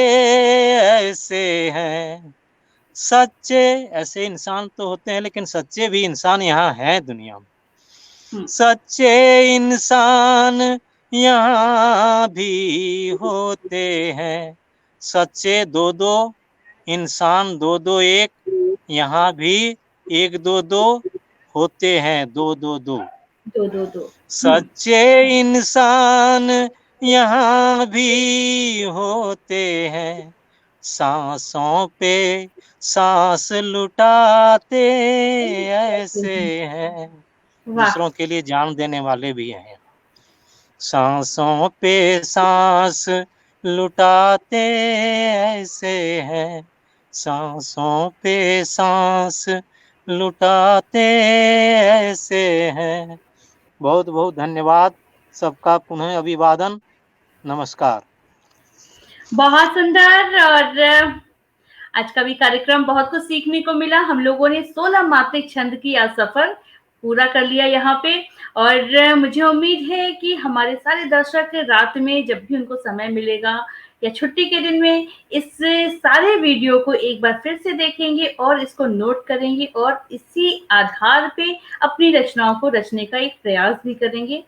ऐसे हैं, सच्चे ऐसे इंसान तो होते हैं, लेकिन सच्चे भी इंसान यहाँ हैं दुनिया में, सच्चे इंसान यहाँ भी होते हैं, सच्चे दो दो इंसान दो दो एक, यहाँ भी एक दो दो होते हैं, दो दो दो, दो दो दो सच्चे इंसान यहाँ भी होते हैं, सांसों पे सांस लुटाते ऐसे हैं, वाह दूसरों के लिए जान देने वाले भी हैं, सांसों पे सांस लुटाते ऐसे हैं, सांसों पे सांस लुटाते ऐसे हैं। बहुत बहुत धन्यवाद सबका, पुनः अभिवादन, नमस्कार। बहुत सुंदर। और आज का भी कार्यक्रम बहुत कुछ सीखने को मिला। हम लोगों ने 16 मात्रिक छंद की आज सफर पूरा कर लिया यहाँ पे। और मुझे उम्मीद है कि हमारे सारे दर्शक रात में जब भी उनको समय मिलेगा या छुट्टी के दिन में इस सारे वीडियो को एक बार फिर से देखेंगे और इसको नोट करेंगे और इसी आधार पे अपनी रचनाओं को रचने का एक प्रयास भी करेंगे।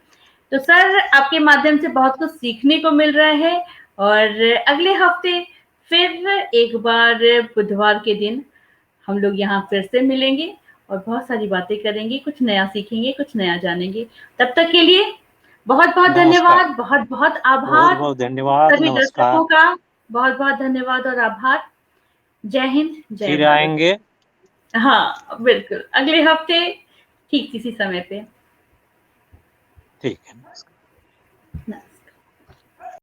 तो सर, आपके माध्यम से बहुत कुछ सीखने को मिल रहा है। और अगले हफ्ते फिर एक बार बुधवार के दिन हम लोग यहाँ फिर से मिलेंगे और बहुत सारी बातें करेंगे, कुछ नया सीखेंगे, कुछ नया जानेंगे। तब तक के लिए बहुत बहुत धन्यवाद, बहुत बहुत बहुत आभार। बहुत धन्यवाद, सभी नमस्कार। दर्शकों का बहुत बहुत धन्यवाद और आभार। जय हिंद, जय फिर भारत। आएंगे। हाँ बिल्कुल, अगले हफ्ते ठीक इसी समय पे। ठीक है, नमस्कार।